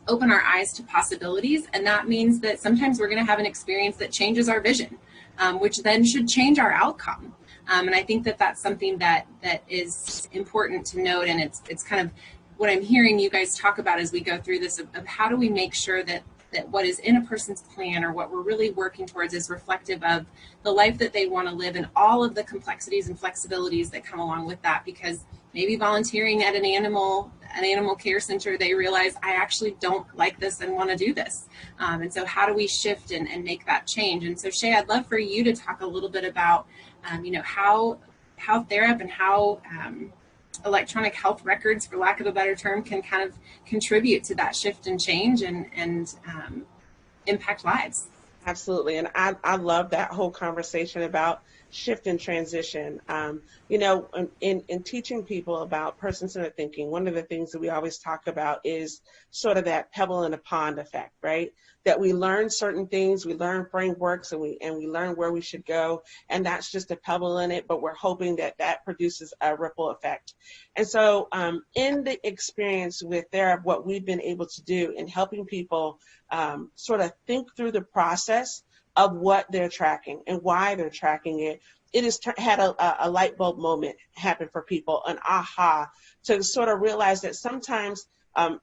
open our eyes to possibilities. And that means that sometimes we're going to have an experience that changes our vision, which then should change our outcome. And I think that that's something that is important to note. And it's kind of what I'm hearing you guys talk about as we go through this of how do we make sure that what is in a person's plan or what we're really working towards is reflective of the life that they want to live and all of the complexities and flexibilities that come along with that. Because maybe volunteering at an animal care center, they realize I actually don't like this and want to do this. And so how do we shift and make that change? And so Shae, I'd love for you to talk a little bit about, you know, how Therap and how electronic health records, for lack of a better term, can kind of contribute to that shift and change and impact lives. Absolutely. And I love that whole conversation about shift and transition. You know, in teaching people about person-centered thinking, one of the things that we always talk about is sort of that pebble in a pond effect, right? That we learn certain things, we learn frameworks, and we learn where we should go, and that's just a pebble in it, but we're hoping that produces a ripple effect. And so in the experience with Therap, what we've been able to do in helping people sort of think through the process of what they're tracking and why they're tracking it, it has had a light bulb moment happen for people, an aha, to sort of realize that sometimes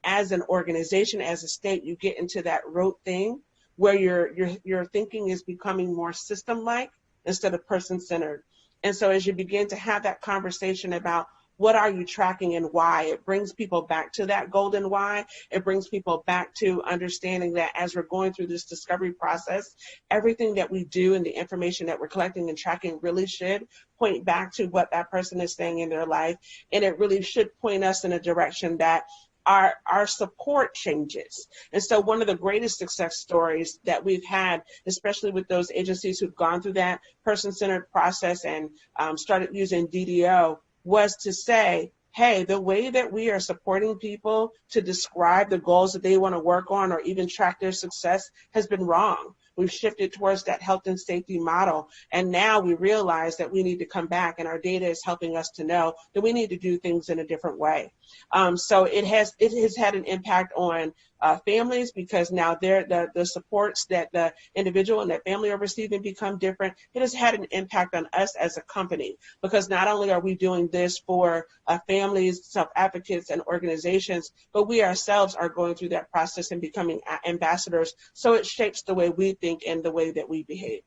as an organization, as a state, you get into that rote thing where your thinking is becoming more system-like instead of person-centered. And so as you begin to have that conversation about what are you tracking and why, it brings people back to that golden why. It brings people back to understanding that as we're going through this discovery process, everything that we do and the information that we're collecting and tracking really should point back to what that person is saying in their life. And it really should point us in a direction that our support changes. And so one of the greatest success stories that we've had, especially with those agencies who've gone through that person-centered process and started using DDO, was to say, hey, the way that we are supporting people to describe the goals that they want to work on or even track their success has been wrong. We've shifted towards that health and safety model. And now we realize that we need to come back, and our data is helping us to know that we need to do things in a different way. So it has had an impact on families, because now the supports that the individual and that family are receiving become different. It has had an impact on us as a company, because not only are we doing this for families, self-advocates, and organizations, but we ourselves are going through that process and becoming ambassadors. So it shapes the way we think and the way that we behave.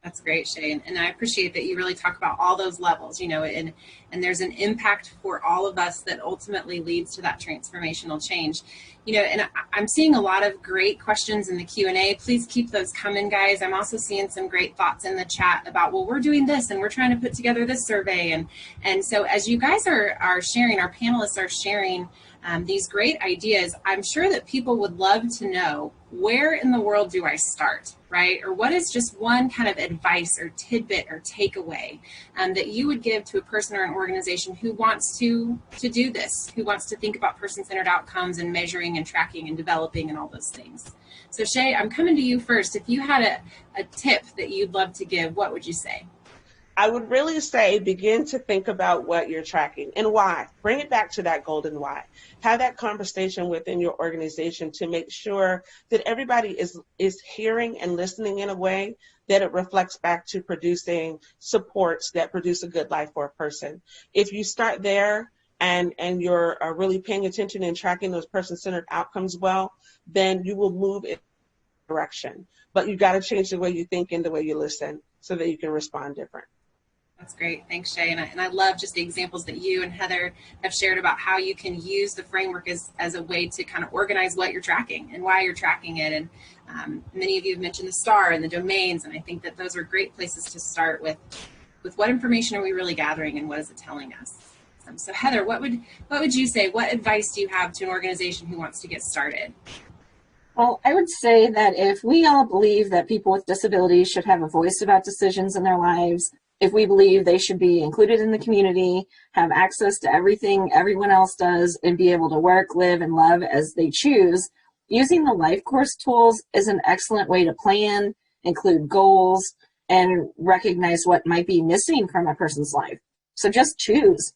That's great, Shae, and I appreciate that you really talk about all those levels, you know, and there's an impact for all of us that ultimately leads to that transformational change. You know, and I'm seeing a lot of great questions in the Q&A. Please keep those coming, guys. I'm also seeing some great thoughts in the chat about, well, we're doing this and we're trying to put together this survey. And so as you guys are sharing, our panelists are sharing these great ideas, I'm sure that people would love to know, where in the world do I start, right? Or what is just one kind of advice or tidbit or takeaway that you would give to a person or an organization who wants to do this, who wants to think about person-centered outcomes and measuring and tracking and developing and all those things. So Shae, I'm coming to you first. If you had a tip that you'd love to give, what would you say? I would really say begin to think about what you're tracking and why. Bring it back to that golden why. Have that conversation within your organization to make sure that everybody is hearing and listening in a way that it reflects back to producing supports that produce a good life for a person. If you start there and you're really paying attention and tracking those person-centered outcomes well, then you will move in a direction. But you got to change the way you think and the way you listen so that you can respond different. That's great. Thanks, Shae. And I love just the examples that you and Heather have shared about how you can use the framework as a way to kind of organize what you're tracking and why you're tracking it. And many of you have mentioned the STAR and the domains, and I think that those are great places to start with what information are we really gathering and what is it telling us? So Heather, what would you say? What advice do you have to an organization who wants to get started? Well, I would say that if we all believe that people with disabilities should have a voice about decisions in their lives, if we believe they should be included in the community, have access to everything everyone else does, and be able to work, live, and love as they choose, using the LifeCourse tools is an excellent way to plan, include goals, and recognize what might be missing from a person's life. So just choose.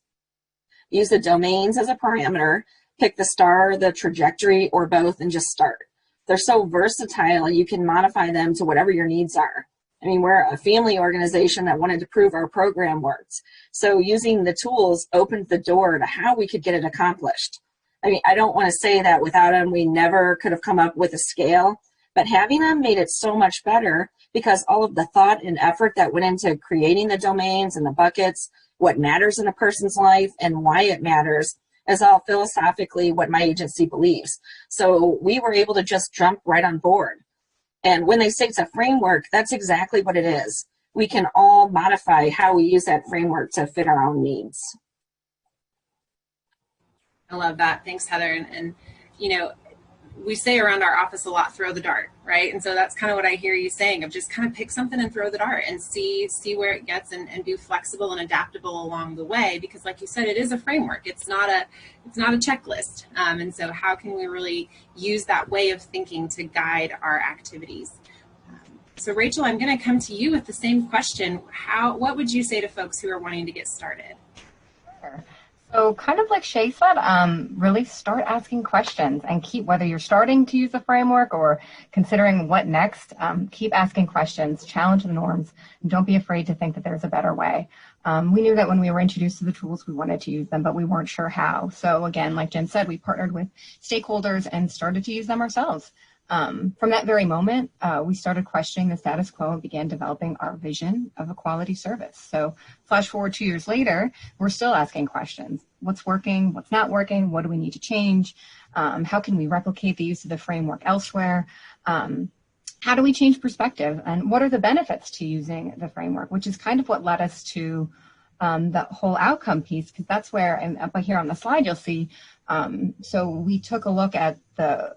Use the domains as a parameter, pick the STAR, the trajectory, or both, and just start. They're so versatile, you can modify them to whatever your needs are. I mean, we're a family organization that wanted to prove our program works. So using the tools opened the door to how we could get it accomplished. I mean, I don't want to say that without them, we never could have come up with a scale, but having them made it so much better because all of the thought and effort that went into creating the domains and the buckets, what matters in a person's life and why it matters, is all philosophically what my agency believes. So we were able to just jump right on board. And when they say it's a framework, that's exactly what it is. We can all modify how we use that framework to fit our own needs. I love that. Thanks, Heather. And you know, we say around our office a lot, throw the dart, right? And so that's kind of what I hear you saying, of just kind of pick something and throw the dart and see where it gets and be flexible and adaptable along the way. Because like you said, it is a framework. It's not a checklist. And so how can we really use that way of thinking to guide our activities? So Rachel, I'm going to come to you with the same question. What would you say to folks who are wanting to get started? Sure. So kind of like Shae said, really start asking questions and whether you're starting to use the framework or considering what next, keep asking questions, challenge the norms, and don't be afraid to think that there's a better way. We knew that when we were introduced to the tools, we wanted to use them, but we weren't sure how. So again, like Jen said, we partnered with stakeholders and started to use them ourselves. From that very moment, we started questioning the status quo and began developing our vision of a quality service. So flash forward 2 years later, we're still asking questions. What's working? What's not working? What do we need to change? How can we replicate the use of the framework elsewhere? How do we change perspective? And what are the benefits to using the framework, which is kind of what led us to the whole outcome piece, because that's where, and up here on the slide, you'll see, so we took a look at the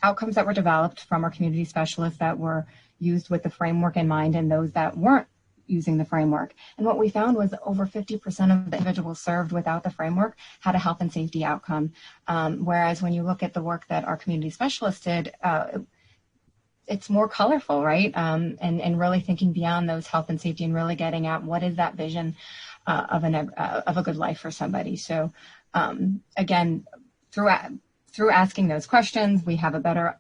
outcomes that were developed from our community specialists that were used with the framework in mind and those that weren't using the framework. And what we found was over 50% of the individuals served without the framework had a health and safety outcome. Whereas when you look at the work that our community specialists did, it's more colorful, right? And really thinking beyond those health and safety and really getting at what is that vision of a good life for somebody. So again, through asking those questions, we have a better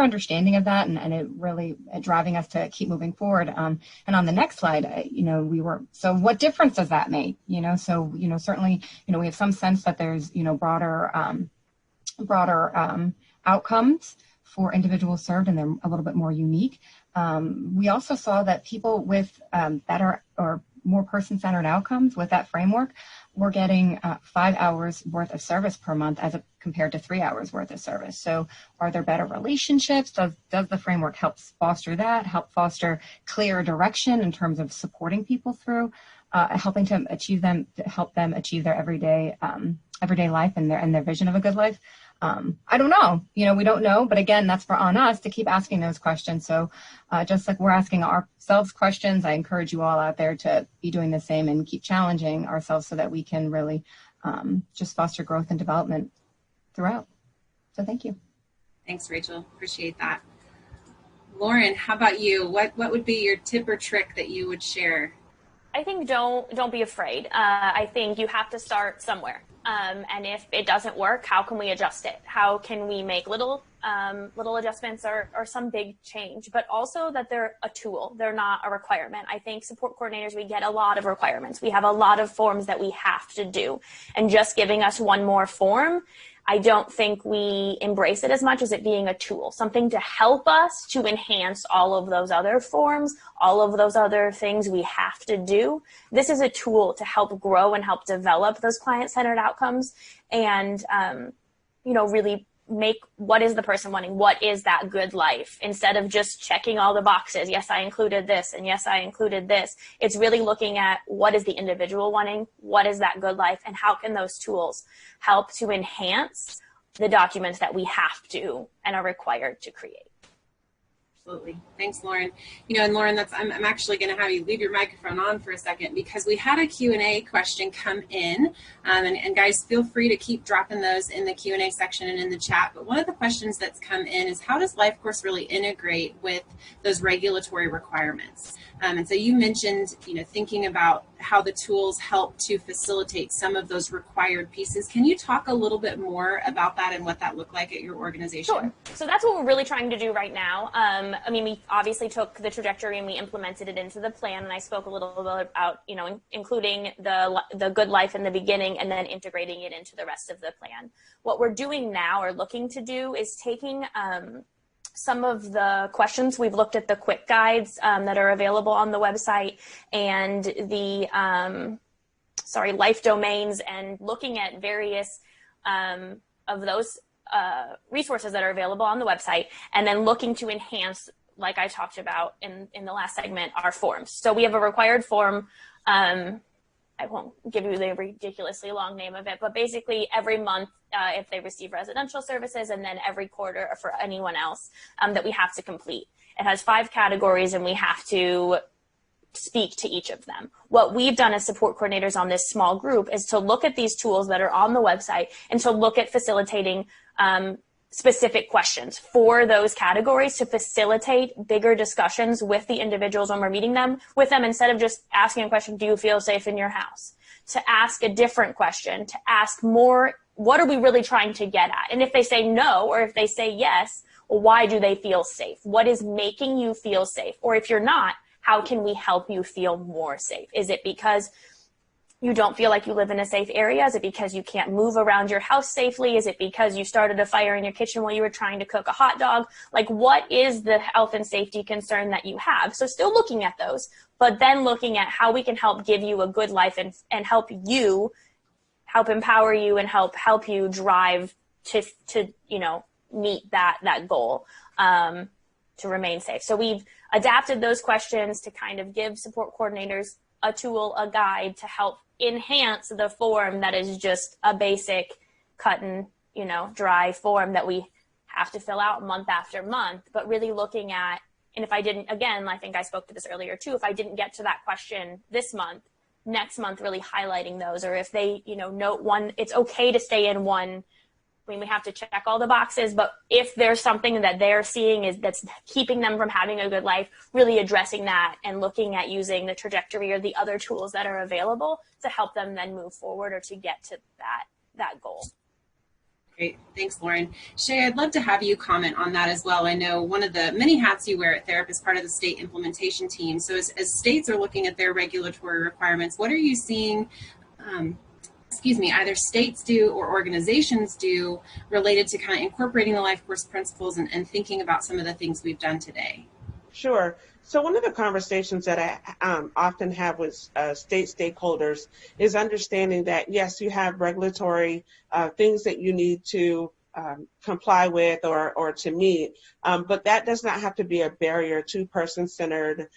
understanding of that, and it really driving us to keep moving forward. And on the next slide, so what difference does that make? Certainly, we have some sense that there's, broader outcomes for individuals served, and they're a little bit more unique. We also saw that people with better or more person-centered outcomes with that framework, we're getting 5 hours worth of service per month as compared to 3 hours worth of service. So are there better relationships? Does the framework help foster that, help foster clear direction in terms of supporting people through, helping to help them achieve their everyday life and their vision of a good life? I don't know, we don't know, but again, that's on us to keep asking those questions. So just like we're asking ourselves questions, I encourage you all out there to be doing the same and keep challenging ourselves so that we can really just foster growth and development throughout. So thank you. Thanks, Rachel. Appreciate that. Lauren, how about you? What would be your tip or trick that you would share? I think don't be afraid. I think you have to start somewhere. And if it doesn't work, how can we adjust it? How can we make little adjustments or some big change, but also that they're a tool. They're not a requirement. I think support coordinators, we get a lot of requirements. We have a lot of forms that we have to do, and just giving us one more form, I don't think we embrace it as much as it being a tool, something to help us to enhance all of those other forms, all of those other things we have to do. This is a tool to help grow and help develop those client-centered outcomes and, really make what is the person wanting, what is that good life, instead of just checking all the boxes. Yes, I included this, and yes, I included this. It's really looking at what is the individual wanting, what is that good life, and how can those tools help to enhance the documents that we have to and are required to create. Absolutely. Thanks, Lauren. And Lauren, I'm actually going to have you leave your microphone on for a second because we had a Q&A question come in. And guys, feel free to keep dropping those in the Q&A section and in the chat. But one of the questions that's come in is, how does LifeCourse really integrate with those regulatory requirements? And so you mentioned, thinking about how the tools help to facilitate some of those required pieces. Can you talk a little bit more about that and what that looked like at your organization? Sure. So that's what we're really trying to do right now. We obviously took the trajectory and we implemented it into the plan, and I spoke a little bit about, including the good life in the beginning and then integrating it into the rest of the plan. What we're doing now, or looking to do, is taking some of the questions. We've looked at the quick guides that are available on the website and the life domains, and looking at various of those resources that are available on the website, and then looking to enhance, like I talked about in the last segment, our forms. So we have a required form. I won't give you the ridiculously long name of it, but basically every month if they receive residential services, and then every quarter for anyone else that we have to complete. It has 5 categories, and we have to speak to each of them. What we've done as support coordinators on this small group is to look at these tools that are on the website and to look at facilitating specific questions for those categories to facilitate bigger discussions with the individuals when we're meeting them with them, instead of just asking a question, do you feel safe in your house? To ask a different question, to ask more, what are we really trying to get at? And if they say no, or if they say yes, well, why do they feel safe? What is making you feel safe? Or if you're not, how can we help you feel more safe? Is it because you don't feel like you live in a safe area? Is it because you can't move around your house safely? Is it because you started a fire in your kitchen while you were trying to cook a hot dog? Like, what is the health and safety concern that you have? So still looking at those, but then looking at how we can help give you a good life and help empower you and help you drive to meet that goal to remain safe. So we've adapted those questions to kind of give support coordinators a tool, a guide to help enhance the form that is just a basic cut and, dry form that we have to fill out month after month, but really looking at, and if I didn't, again, I think I spoke to this earlier too, if I didn't get to that question this month, next month really highlighting those, or if they, note one, it's okay to stay in one. We have to check all the boxes, but if there's something that they're seeing that's keeping them from having a good life, really addressing that and looking at using the trajectory or the other tools that are available to help them then move forward or to get to that goal. Great. Thanks, Lauren. Shae, I'd love to have you comment on that as well. I know one of the many hats you wear at Therap is part of the state implementation team. So as states are looking at their regulatory requirements, what are you seeing either states do or organizations do related to kind of incorporating the LifeCourse principles and thinking about some of the things we've done today? Sure. So one of the conversations that I often have with state stakeholders is understanding that, yes, you have regulatory things that you need to comply with or to meet, but that does not have to be a barrier to person-centered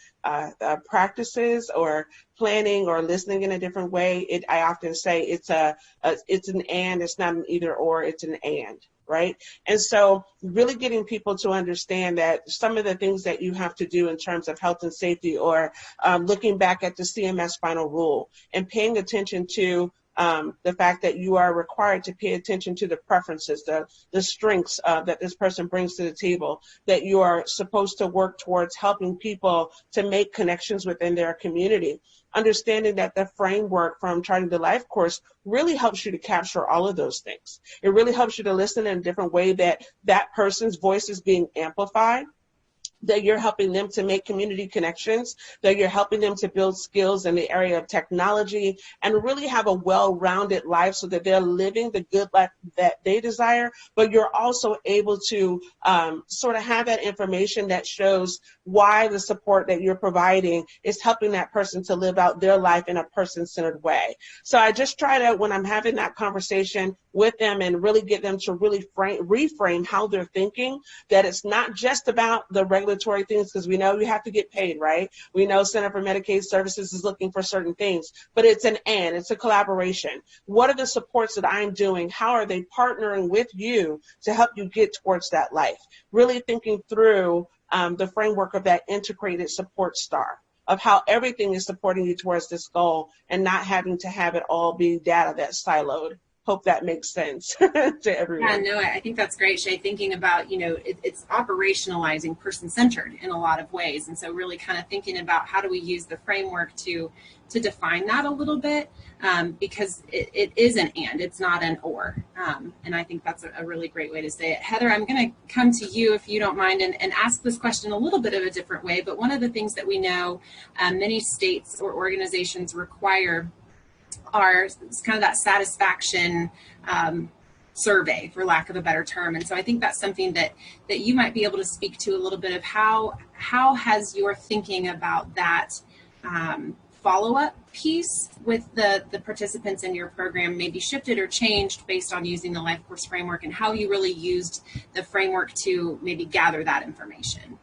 practices or planning or listening in a different way. I often say it's an and, it's not an either or, it's an and, right? And so really getting people to understand that some of the things that you have to do in terms of health and safety, or looking back at the CMS final rule and paying attention to the fact that you are required to pay attention to the preferences, the strengths that this person brings to the table, that you are supposed to work towards helping people to make connections within their community. Understanding that the framework from Charting the LifeCourse really helps you to capture all of those things. It really helps you to listen in a different way, that that person's voice is being amplified, that you're helping them to make community connections, that you're helping them to build skills in the area of technology and really have a well-rounded life so that they're living the good life that they desire, but you're also able to sort of have that information that shows why the support that you're providing is helping that person to live out their life in a person-centered way. So I just try to, when I'm having that conversation with them, and really get them to really reframe how they're thinking, that it's not just about the regulatory things, because we know you have to get paid, right? We know Center for Medicaid Services is looking for certain things, but it's it's a collaboration. What are the supports that I'm doing? How are they partnering with you to help you get towards that life? Really thinking through the framework of that integrated support star, of how everything is supporting you towards this goal and not having to have it all be data that's siloed. Hope that makes sense to everyone. Yeah, no, I think that's great, Shae, thinking about, it's operationalizing person-centered in a lot of ways. And so really kind of thinking about how do we use the framework to define that a little bit, because it is an and, it's not an or. And I think that's a really great way to say it. Heather, I'm going to come to you, if you don't mind, and ask this question a little bit of a different way. But one of the things that we know many states or organizations require are kind of that satisfaction survey, for lack of a better term. And so I think that's something that you might be able to speak to a little bit of how has your thinking about that follow-up piece with the participants in your program maybe shifted or changed based on using the LifeCourse framework, and how you really used the framework to maybe gather that information.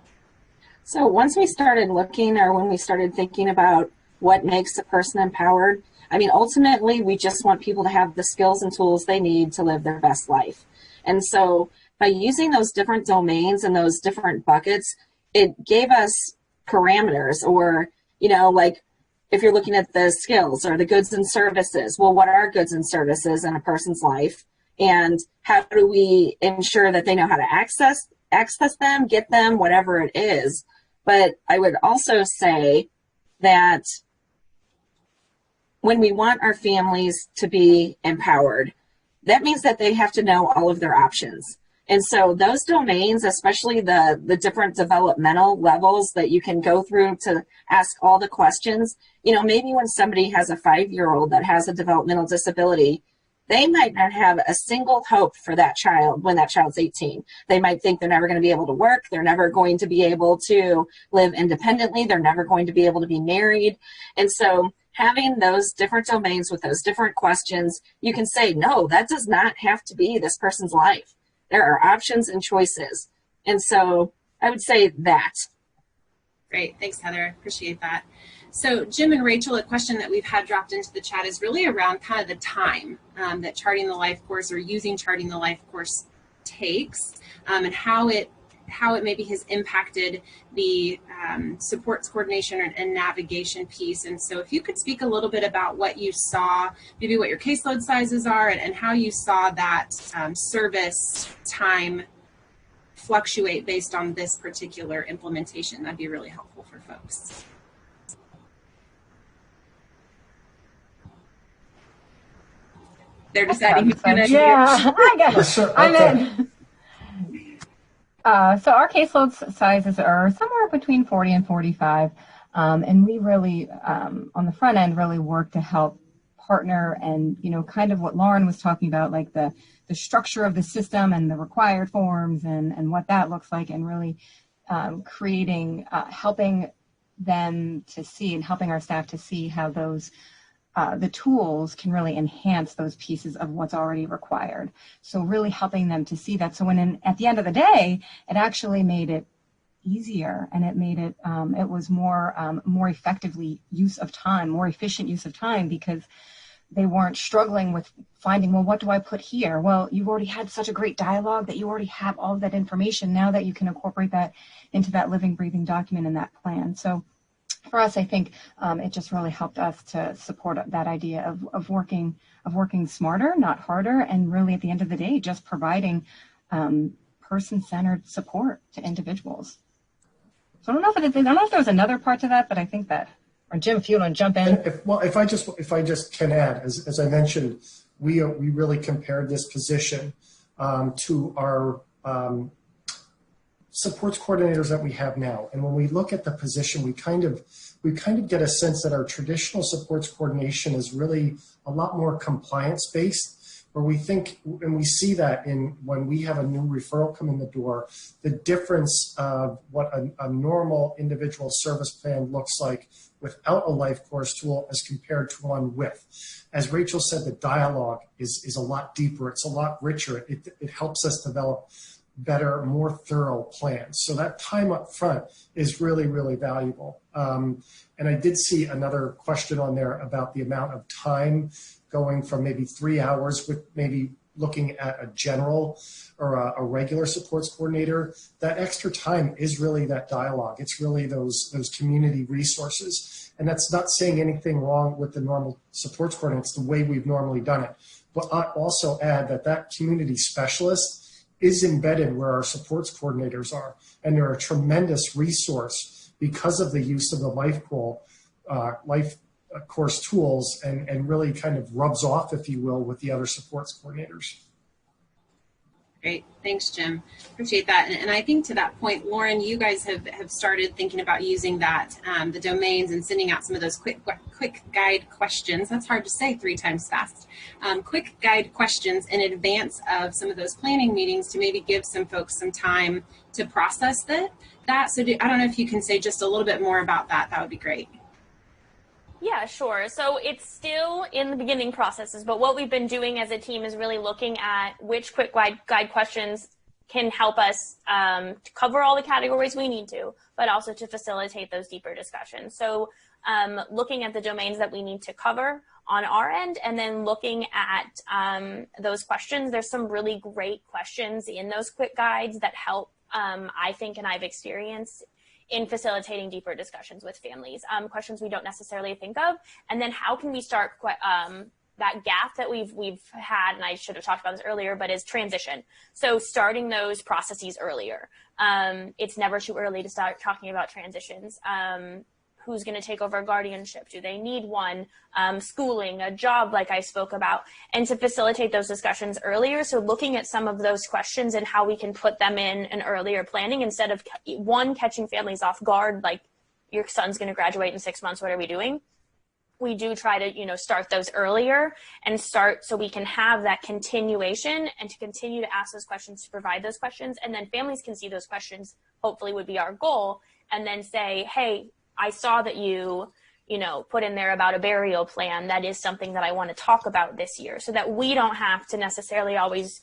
So once we started looking, or when we started thinking about what makes a person empowered, I mean, ultimately, we just want people to have the skills and tools they need to live their best life. And so by using those different domains and those different buckets, it gave us parameters, or, like if you're looking at the skills or the goods and services, well, what are goods and services in a person's life? And how do we ensure that they know how to access them, get them, whatever it is? But I would also say that when we want our families to be empowered, that means that they have to know all of their options. And so those domains, especially the different developmental levels that you can go through to ask all the questions, maybe when somebody has a 5-year-old that has a developmental disability, they might not have a single hope for that child when that child's 18. They might think they're never going to be able to work. They're never going to be able to live independently. They're never going to be able to be married. And so having those different domains with those different questions, you can say, no, that does not have to be this person's life. There are options and choices. And so I would say that. Great. Thanks, Heather. I appreciate that. So Jim and Rachel, a question that we've had dropped into the chat is really around kind of the time that Charting the LifeCourse, or using Charting the LifeCourse, takes, and how it maybe has impacted the supports coordination and navigation piece. And so if you could speak a little bit about what you saw, maybe what your caseload sizes are, and how you saw that service time fluctuate based on this particular implementation, that'd be really helpful for folks. They're deciding who's going to. Yeah, I got it. Sure. I'm Okay. in. So our caseload sizes are somewhere between 40 and 45. And we really, on the front end, really work to help partner and, kind of what Lauren was talking about, like the structure of the system and the required forms and what that looks like, and really creating, helping them to see, and helping our staff to see how those the tools can really enhance those pieces of what's already required. So really helping them to see that. So at the end of the day, it actually made it easier, and it made it, it was more effectively use of time, more efficient use of time, because they weren't struggling with finding, well, what do I put here? Well, you've already had such a great dialogue that you already have all of that information now that you can incorporate that into that living, breathing document and that plan. So for us, I think it just really helped us to support that idea of working smarter, not harder, and really at the end of the day, just providing person-centered support to individuals. So I don't know if there was another part to that, but I think that, or Jim, if you want to jump in. If I just can add, as I mentioned, we really compared this position to our supports coordinators that we have now. And when we look at the position, we kind of get a sense that our traditional supports coordination is really a lot more compliance based, where we think, and we see that in when we have a new referral come in the door, the difference of what a normal individual service plan looks like without a LifeCourse tool as compared to one with. As Rachel said, the dialogue is a lot deeper. It's a lot richer. It helps us develop better, more thorough plans. So that time up front is really, really valuable. And I did see another question on there about the amount of time going from maybe 3 hours with maybe looking at a general or a regular supports coordinator. That extra time is really that dialogue. It's really those community resources. And that's not saying anything wrong with the normal supports coordinator. It's the way we've normally done it. But I also add that community specialist is embedded where our supports coordinators are. And they're a tremendous resource because of the use of the LifeCourse tools and really kind of rubs off, if you will, with the other supports coordinators. Great. Thanks, Jim. Appreciate that. And I think to that point, Lauren, you guys have started thinking about using that, the domains and sending out some of those quick guide questions. That's hard to say 3 times fast. Quick guide questions in advance of some of those planning meetings to maybe give some folks some time to process that. So I don't know if you can say just a little bit more about that. That would be great. Yeah, sure. So it's still in the beginning processes, but what we've been doing as a team is really looking at which quick guide questions can help us to cover all the categories we need to, but also to facilitate those deeper discussions. So looking at the domains that we need to cover on our end, and then looking at those questions. There's some really great questions in those quick guides that help, I think, and I've experienced in facilitating deeper discussions with families, questions we don't necessarily think of. And then how can we start that gap that we've had, and I should have talked about this earlier, but is transition. So starting those processes earlier. It's never too early to start talking about transitions. Who's going to take over guardianship? Do they need one? Schooling, a job like I spoke about, and to facilitate those discussions earlier. So looking at some of those questions and how we can put them in an earlier planning instead of catching families off guard, like your son's going to graduate in 6 months, what are we doing? We do try to, start those earlier and start so we can have that continuation and to continue to ask those questions, to provide those questions. And then families can see those questions, hopefully would be our goal, and then say, hey, I saw that you put in there about a burial plan. That is something that I want to talk about this year, so that we don't have to necessarily always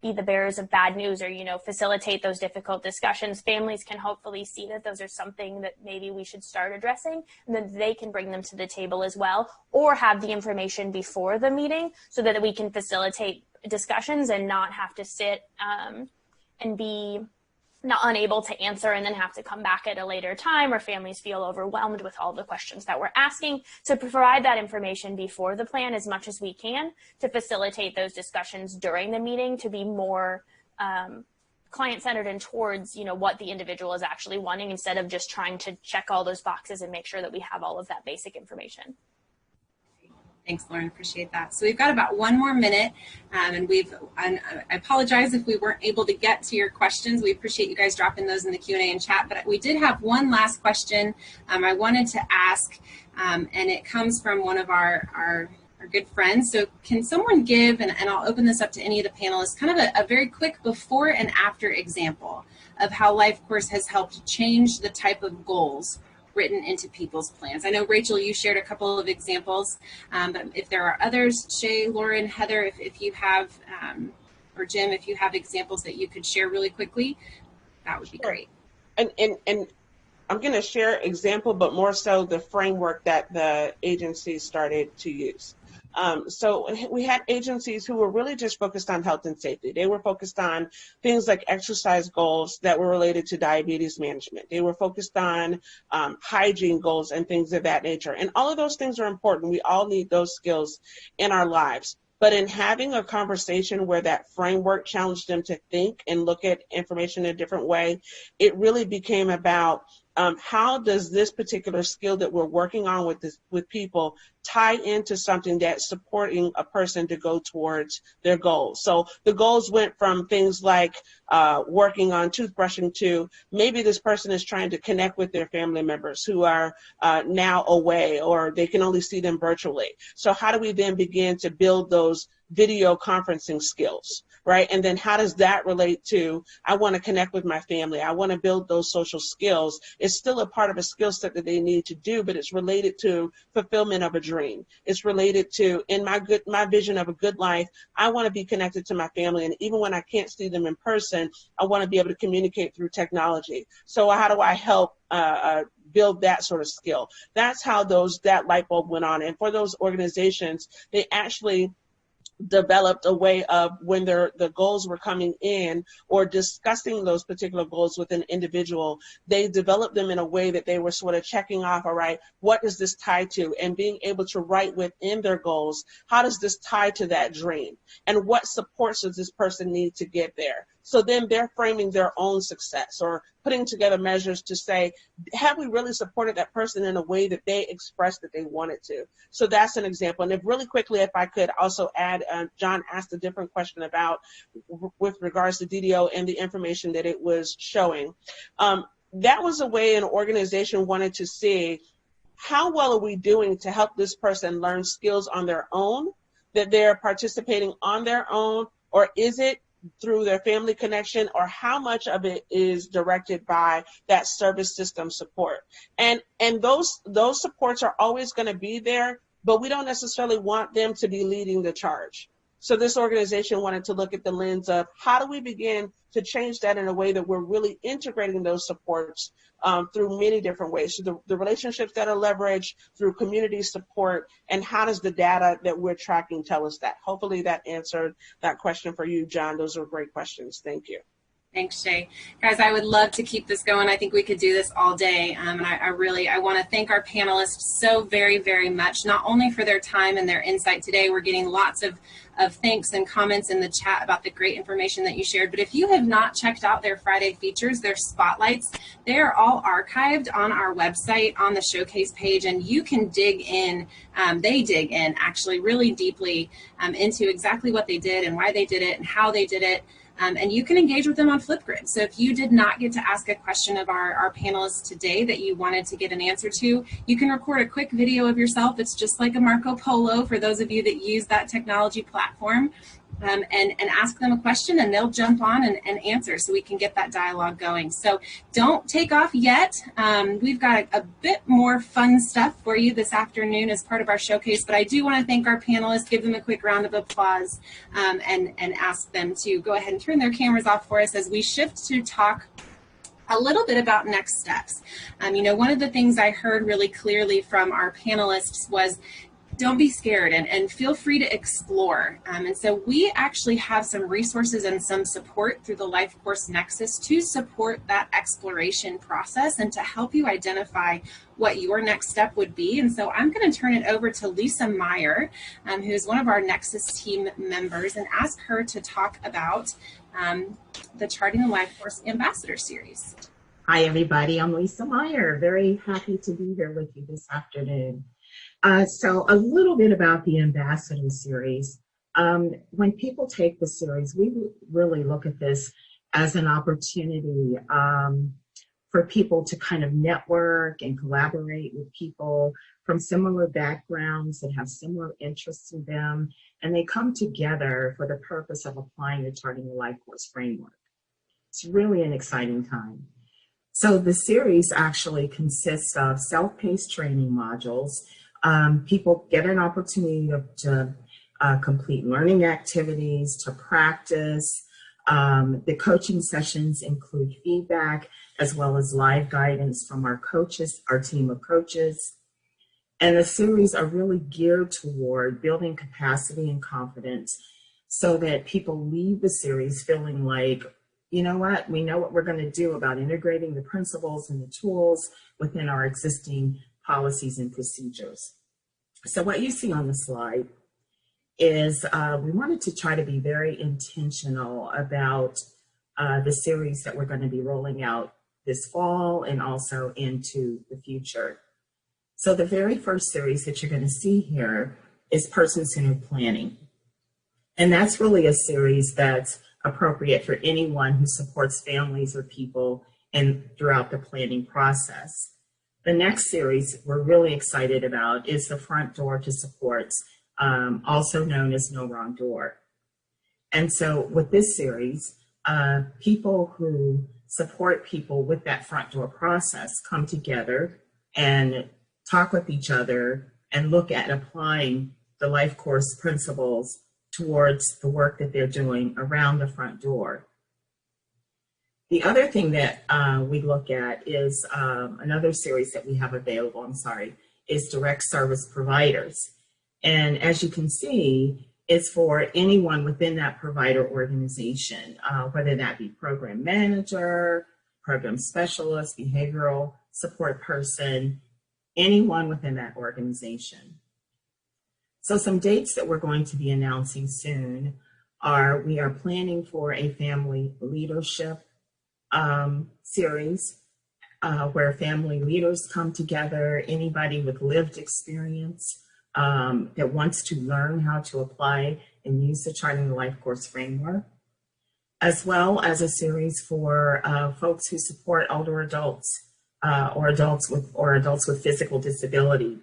be the bearers of bad news or, facilitate those difficult discussions. Families can hopefully see that those are something that maybe we should start addressing, and then they can bring them to the table as well, or have the information before the meeting so that we can facilitate discussions and not have to sit and be not unable to answer and then have to come back at a later time, or families feel overwhelmed with all the questions that we're asking. So provide that information before the plan as much as we can to facilitate those discussions during the meeting, to be more client-centered and towards, what the individual is actually wanting, instead of just trying to check all those boxes and make sure that we have all of that basic information. Thanks, Lauren. Appreciate that. So we've got about 1 more minute, and I apologize if we weren't able to get to your questions. We appreciate you guys dropping those in the Q&A and chat, but we did have one last question I wanted to ask, and it comes from one of our good friends. So can someone give, and I'll open this up to any of the panelists, kind of a very quick before and after example of how LifeCourse has helped change the type of goals written into people's plans. I know, Rachel, you shared a couple of examples, but if there are others, Shae, Lauren, Heather, if you have, or Jim, if you have examples that you could share really quickly, that would be great. And I'm going to share example, but more so the framework that the agency started to use. So we had agencies who were really just focused on health and safety. They were focused on things like exercise goals that were related to diabetes management. They were focused on hygiene goals and things of that nature. And all of those things are important. We all need those skills in our lives. But in having a conversation where that framework challenged them to think and look at information in a different way, it really became about how does this particular skill that we're working on with people tie into something that's supporting a person to go towards their goals. So the goals went from things like working on toothbrushing to maybe this person is trying to connect with their family members who are now away, or they can only see them virtually. So how do we then begin to build those video conferencing skills, right? And then how does that relate to, I want to connect with my family, I want to build those social skills. It's still a part of a skill set that they need to do, but it's related to fulfillment of a dream. It's related to, in my vision of a good life, I want to be connected to my family, and even when I can't see them in person, I want to be able to communicate through technology. So how do I help build that sort of skill? That's how that light bulb went on. And for those organizations, they actually developed a way of, when the goals were coming in or discussing those particular goals with an individual, they developed them in a way that they were sort of checking off, all right, what does this tie to? And being able to write within their goals, how does this tie to that dream? And what supports does this person need to get there? So then they're framing their own success or putting together measures to say, have we really supported that person in a way that they expressed that they wanted to? So that's an example. And if really quickly, if I could also add, John asked a different question about with regards to DDO and the information that it was showing. That was a way an organization wanted to see, how well are we doing to help this person learn skills on their own, that they're participating on their own, or is it through their family connection, or how much of it is directed by that service system support? And those supports are always going to be there, but we don't necessarily want them to be leading the charge. So this organization wanted to look at the lens of, how do we begin to change that in a way that we're really integrating those supports through many different ways, through the relationships that are leveraged, through community support, and how does the data that we're tracking tell us that? Hopefully that answered that question for you, John. Those are great questions. Thank you. Thanks, Shae. Guys, I would love to keep this going. I think we could do this all day. And I want to thank our panelists so very, very much, not only for their time and their insight today. We're getting lots of thanks and comments in the chat about the great information that you shared. But if you have not checked out their Friday features, their spotlights, they are all archived on our website on the showcase page, and you can dig in. They dig in actually really deeply into exactly what they did and why they did it and how they did it. And you can engage with them on Flipgrid. So if you did not get to ask a question of our panelists today that you wanted to get an answer to, you can record a quick video of yourself. It's just like a Marco Polo for those of you that use that technology platform. And ask them a question, and they'll jump on and answer, so we can get that dialogue going. So don't take off yet. We've got a bit more fun stuff for you this afternoon as part of our showcase, but I do want to thank our panelists, give them a quick round of applause, and ask them to go ahead and turn their cameras off for us as we shift to talk a little bit about next steps. One of the things I heard really clearly from our panelists was, don't be scared and feel free to explore. And so we actually have some resources and some support through the LifeCourse Nexus to support that exploration process and to help you identify what your next step would be. And so I'm going to turn it over to Lisa Meyer, who is one of our Nexus team members, and ask her to talk about the Charting the LifeCourse Ambassador Series. Hi, everybody. I'm Lisa Meyer. Very happy to be here with you this afternoon. So a little bit about the Ambassador Series. When people take the series, we really look at this as an opportunity for people to kind of network and collaborate with people from similar backgrounds that have similar interests to them, and they come together for the purpose of applying the Charting the LifeCourse framework. It's really an exciting time. So the series actually consists of self-paced training modules. People get an opportunity to complete learning activities, to practice. The coaching sessions include feedback as well as live guidance from our coaches, our team of coaches. And the series are really geared toward building capacity and confidence so that people leave the series feeling like, you know what, we know what we're going to do about integrating the principles and the tools within our existing policies and procedures. So what you see on the slide is we wanted to try to be very intentional about the series that we're going to be rolling out this fall and also into the future. So the very first series that you're going to see here is person-centered planning. And that's really a series that's appropriate for anyone who supports families or people and throughout the planning process. The next series we're really excited about is the front door to supports, also known as No Wrong Door. And so with this series, people who support people with that front door process come together and talk with each other and look at applying the LifeCourse principles towards the work that they're doing around the front door. The other thing that we look at is another series that we have available, is direct service providers. And as you can see, it's for anyone within that provider organization, whether that be program manager, program specialist, behavioral support person, anyone within that organization. So some dates that we're going to be announcing soon are, we are planning for a family leadership series where family leaders come together, anybody with lived experience that wants to learn how to apply and use the Charting the LifeCourse framework, as well as a series for folks who support older adults or adults with physical disability.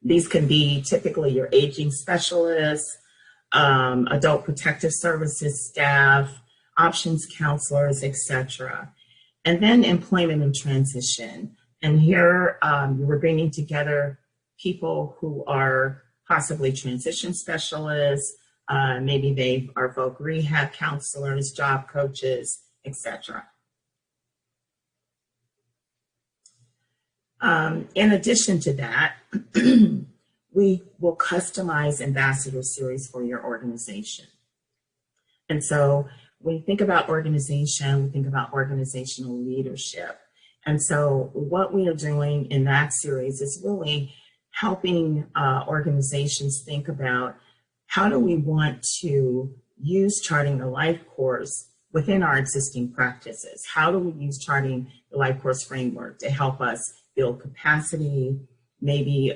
These can be typically your aging specialists, adult protective services staff, options counselors, etc. And then employment and transition. And here we're bringing together people who are possibly transition specialists, maybe they are voc rehab counselors, job coaches, etc. In addition to that, we will customize ambassador series for your organization. And so when you think about organization, we think about organizational leadership. And so what we are doing in that series is really helping organizations think about, how do we want to use Charting the LifeCourse within our existing practices? How do we use Charting the LifeCourse framework to help us build capacity? Maybe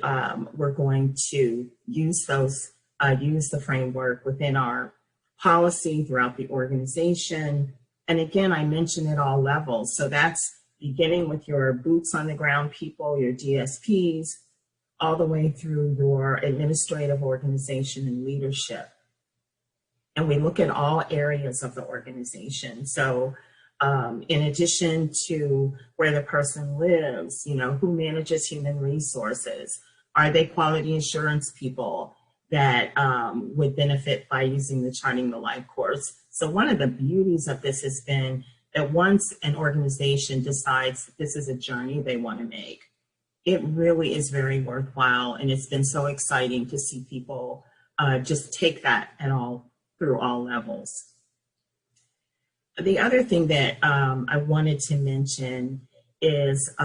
we're going to use the framework within our policy throughout the organization. And again, I mentioned at all levels. So that's beginning with your boots on the ground people, your DSPs, all the way through your administrative organization and leadership. And we look at all areas of the organization. So in addition to where the person lives, who manages human resources? Are they quality assurance people that would benefit by using the Charting the LifeCourse? So one of the beauties of this has been that once an organization decides that this is a journey they want to make, it really is very worthwhile. And it's been so exciting to see people just take that through all levels. The other thing that I wanted to mention is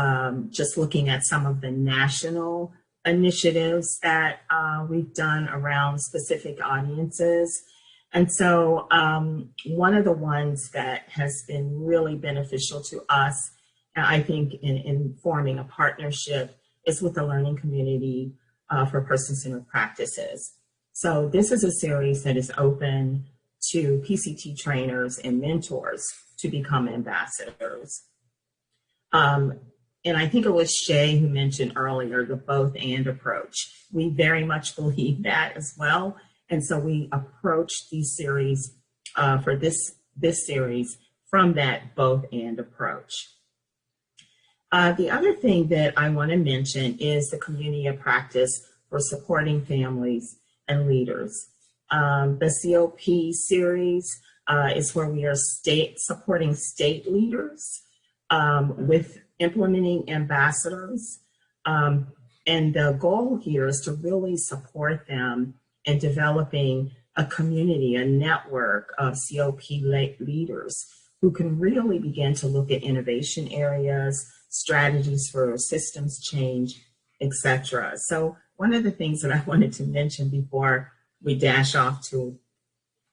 just looking at some of the national initiatives that we've done around specific audiences. And so one of the ones that has been really beneficial to us, I think, in forming a partnership, is with the Learning Community for Person-Centered Practices. So this is a series that is open to PCT trainers and mentors to become ambassadors. And I think it was Shae who mentioned earlier the both and approach. We very much believe that as well. And so we approach these series for this series from that both and approach. The other thing that I want to mention is the community of practice for supporting families and leaders. The COP series is where we are supporting state leaders with implementing ambassadors. And the goal here is to really support them in developing a community, a network of COP leaders who can really begin to look at innovation areas, strategies for systems change, etc. So one of the things that I wanted to mention before we dash off to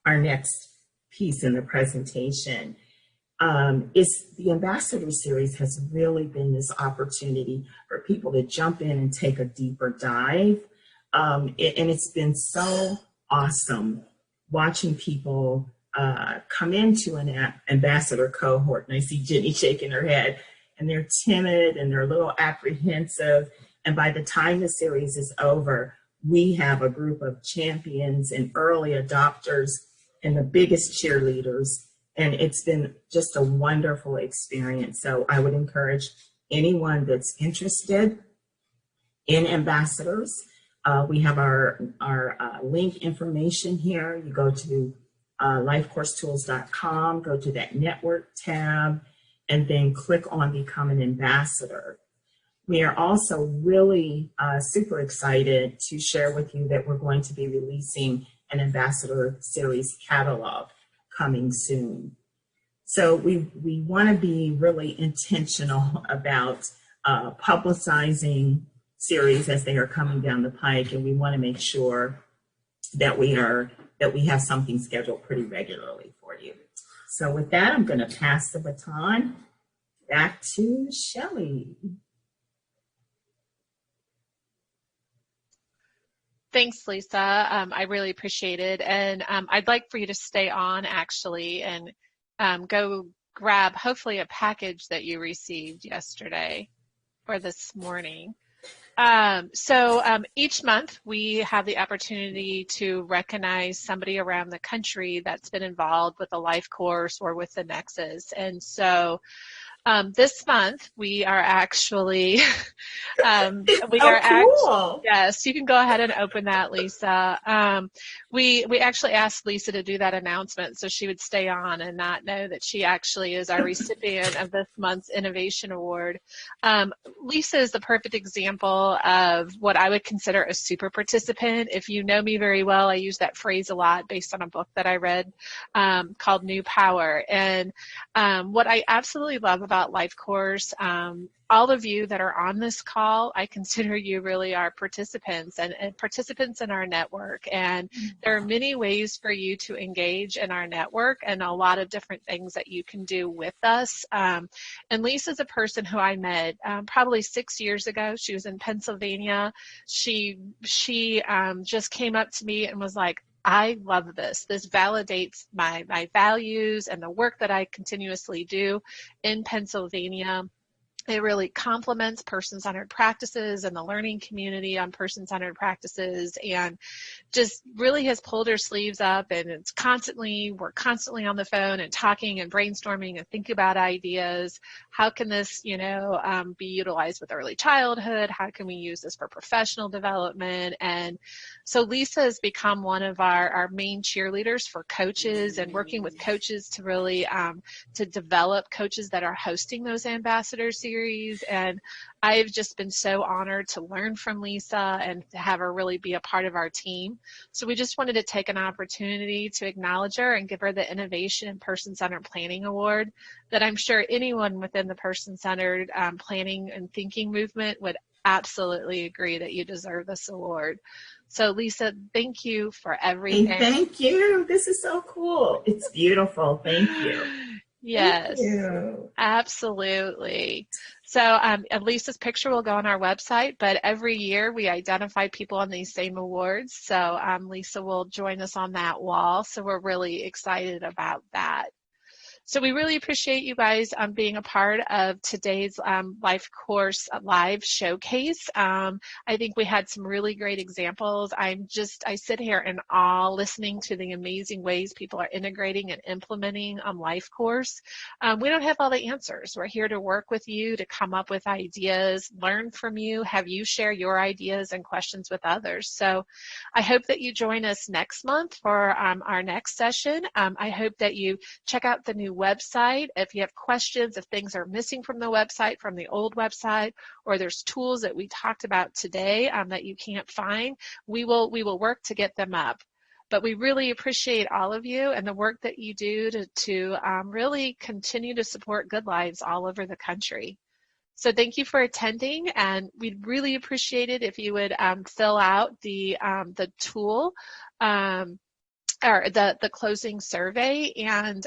our next piece in the presentation is the Ambassador Series has really been this opportunity for people to jump in and take a deeper dive. And it's been so awesome watching people come into an ambassador cohort. And I see Jenny shaking her head, and they're timid and they're a little apprehensive. And by the time the series is over, we have a group of champions and early adopters and the biggest cheerleaders. And it's been just a wonderful experience. So I would encourage anyone that's interested in ambassadors. We have our link information here. You go to lifecoursetools.com, go to that network tab, and then click on Become an Ambassador. We are also really super excited to share with you that we're going to be releasing an Ambassador Series catalog coming soon. So we want to be really intentional about publicizing series as they are coming down the pike, and we want to make sure that we have something scheduled pretty regularly for you. So with that, I'm going to pass the baton back to Shelley. Thanks, Lisa. I really appreciate it. And I'd like for you to stay on, actually, and go grab, hopefully, a package that you received yesterday or this morning. Each month, we have the opportunity to recognize somebody around the country that's been involved with the life course or with the Nexus. And so this month, we are actually, cool. Yes, you can go ahead and open that, Lisa. We actually asked Lisa to do that announcement so she would stay on and not know that she actually is our recipient of this month's Innovation Award. Lisa is the perfect example of what I would consider a super participant. If you know me very well, I use that phrase a lot based on a book that I read called New Power. And what I absolutely love about LifeCourse, all of you that are on this call, I consider you really are participants and participants in our network. And there are many ways for you to engage in our network and a lot of different things that you can do with us. And Lisa's a person who I met probably 6 years ago. She was in Pennsylvania. She just came up to me and was like, I love this. This validates my values and the work that I continuously do in Pennsylvania. It really complements person-centered practices and the learning community on person-centered practices, and just really has pulled her sleeves up, and we're constantly on the phone and talking and brainstorming and thinking about ideas. How can this, be utilized with early childhood? How can we use this for professional development? And so Lisa has become one of our main cheerleaders for coaches and working with coaches to really to develop coaches that are hosting those ambassador series. And I've just been so honored to learn from Lisa and to have her really be a part of our team. So we just wanted to take an opportunity to acknowledge her and give her the Innovation and Person-Centered Planning Award that I'm sure anyone within the person-centered planning and thinking movement would absolutely agree that you deserve this award. So Lisa, thank you for everything. Hey, thank you. This is so cool. It's beautiful. Thank you. Yes, Thank you. Absolutely. So Lisa's picture will go on our website, but every year we identify people on these same awards. So Lisa will join us on that wall. So we're really excited about that. So we really appreciate you guys being a part of today's LifeCourse live showcase. I think we had some really great examples. I sit here in awe listening to the amazing ways people are integrating and implementing LifeCourse. We don't have all the answers. We're here to work with you to come up with ideas, learn from you, have you share your ideas and questions with others. So I hope that you join us next month for our next session. I hope that you check out the new website. If you have questions, if things are missing from the website, from the old website, or there's tools that we talked about today that you can't find, we will work to get them up. But we really appreciate all of you and the work that you do to really continue to support Good Lives all over the country. So thank you for attending, and we'd really appreciate it if you would fill out the tool or the closing survey. And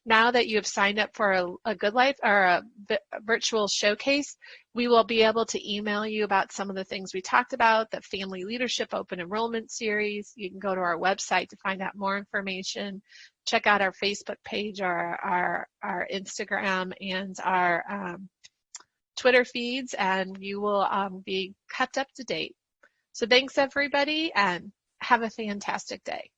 now that you have signed up for a Good Life or a virtual showcase, we will be able to email you about some of the things we talked about, the Family Leadership Open Enrollment Series. You can go to our website to find out more information. Check out our Facebook page, our Instagram, and our Twitter feeds, and you will be kept up to date. So thanks, everybody, and have a fantastic day.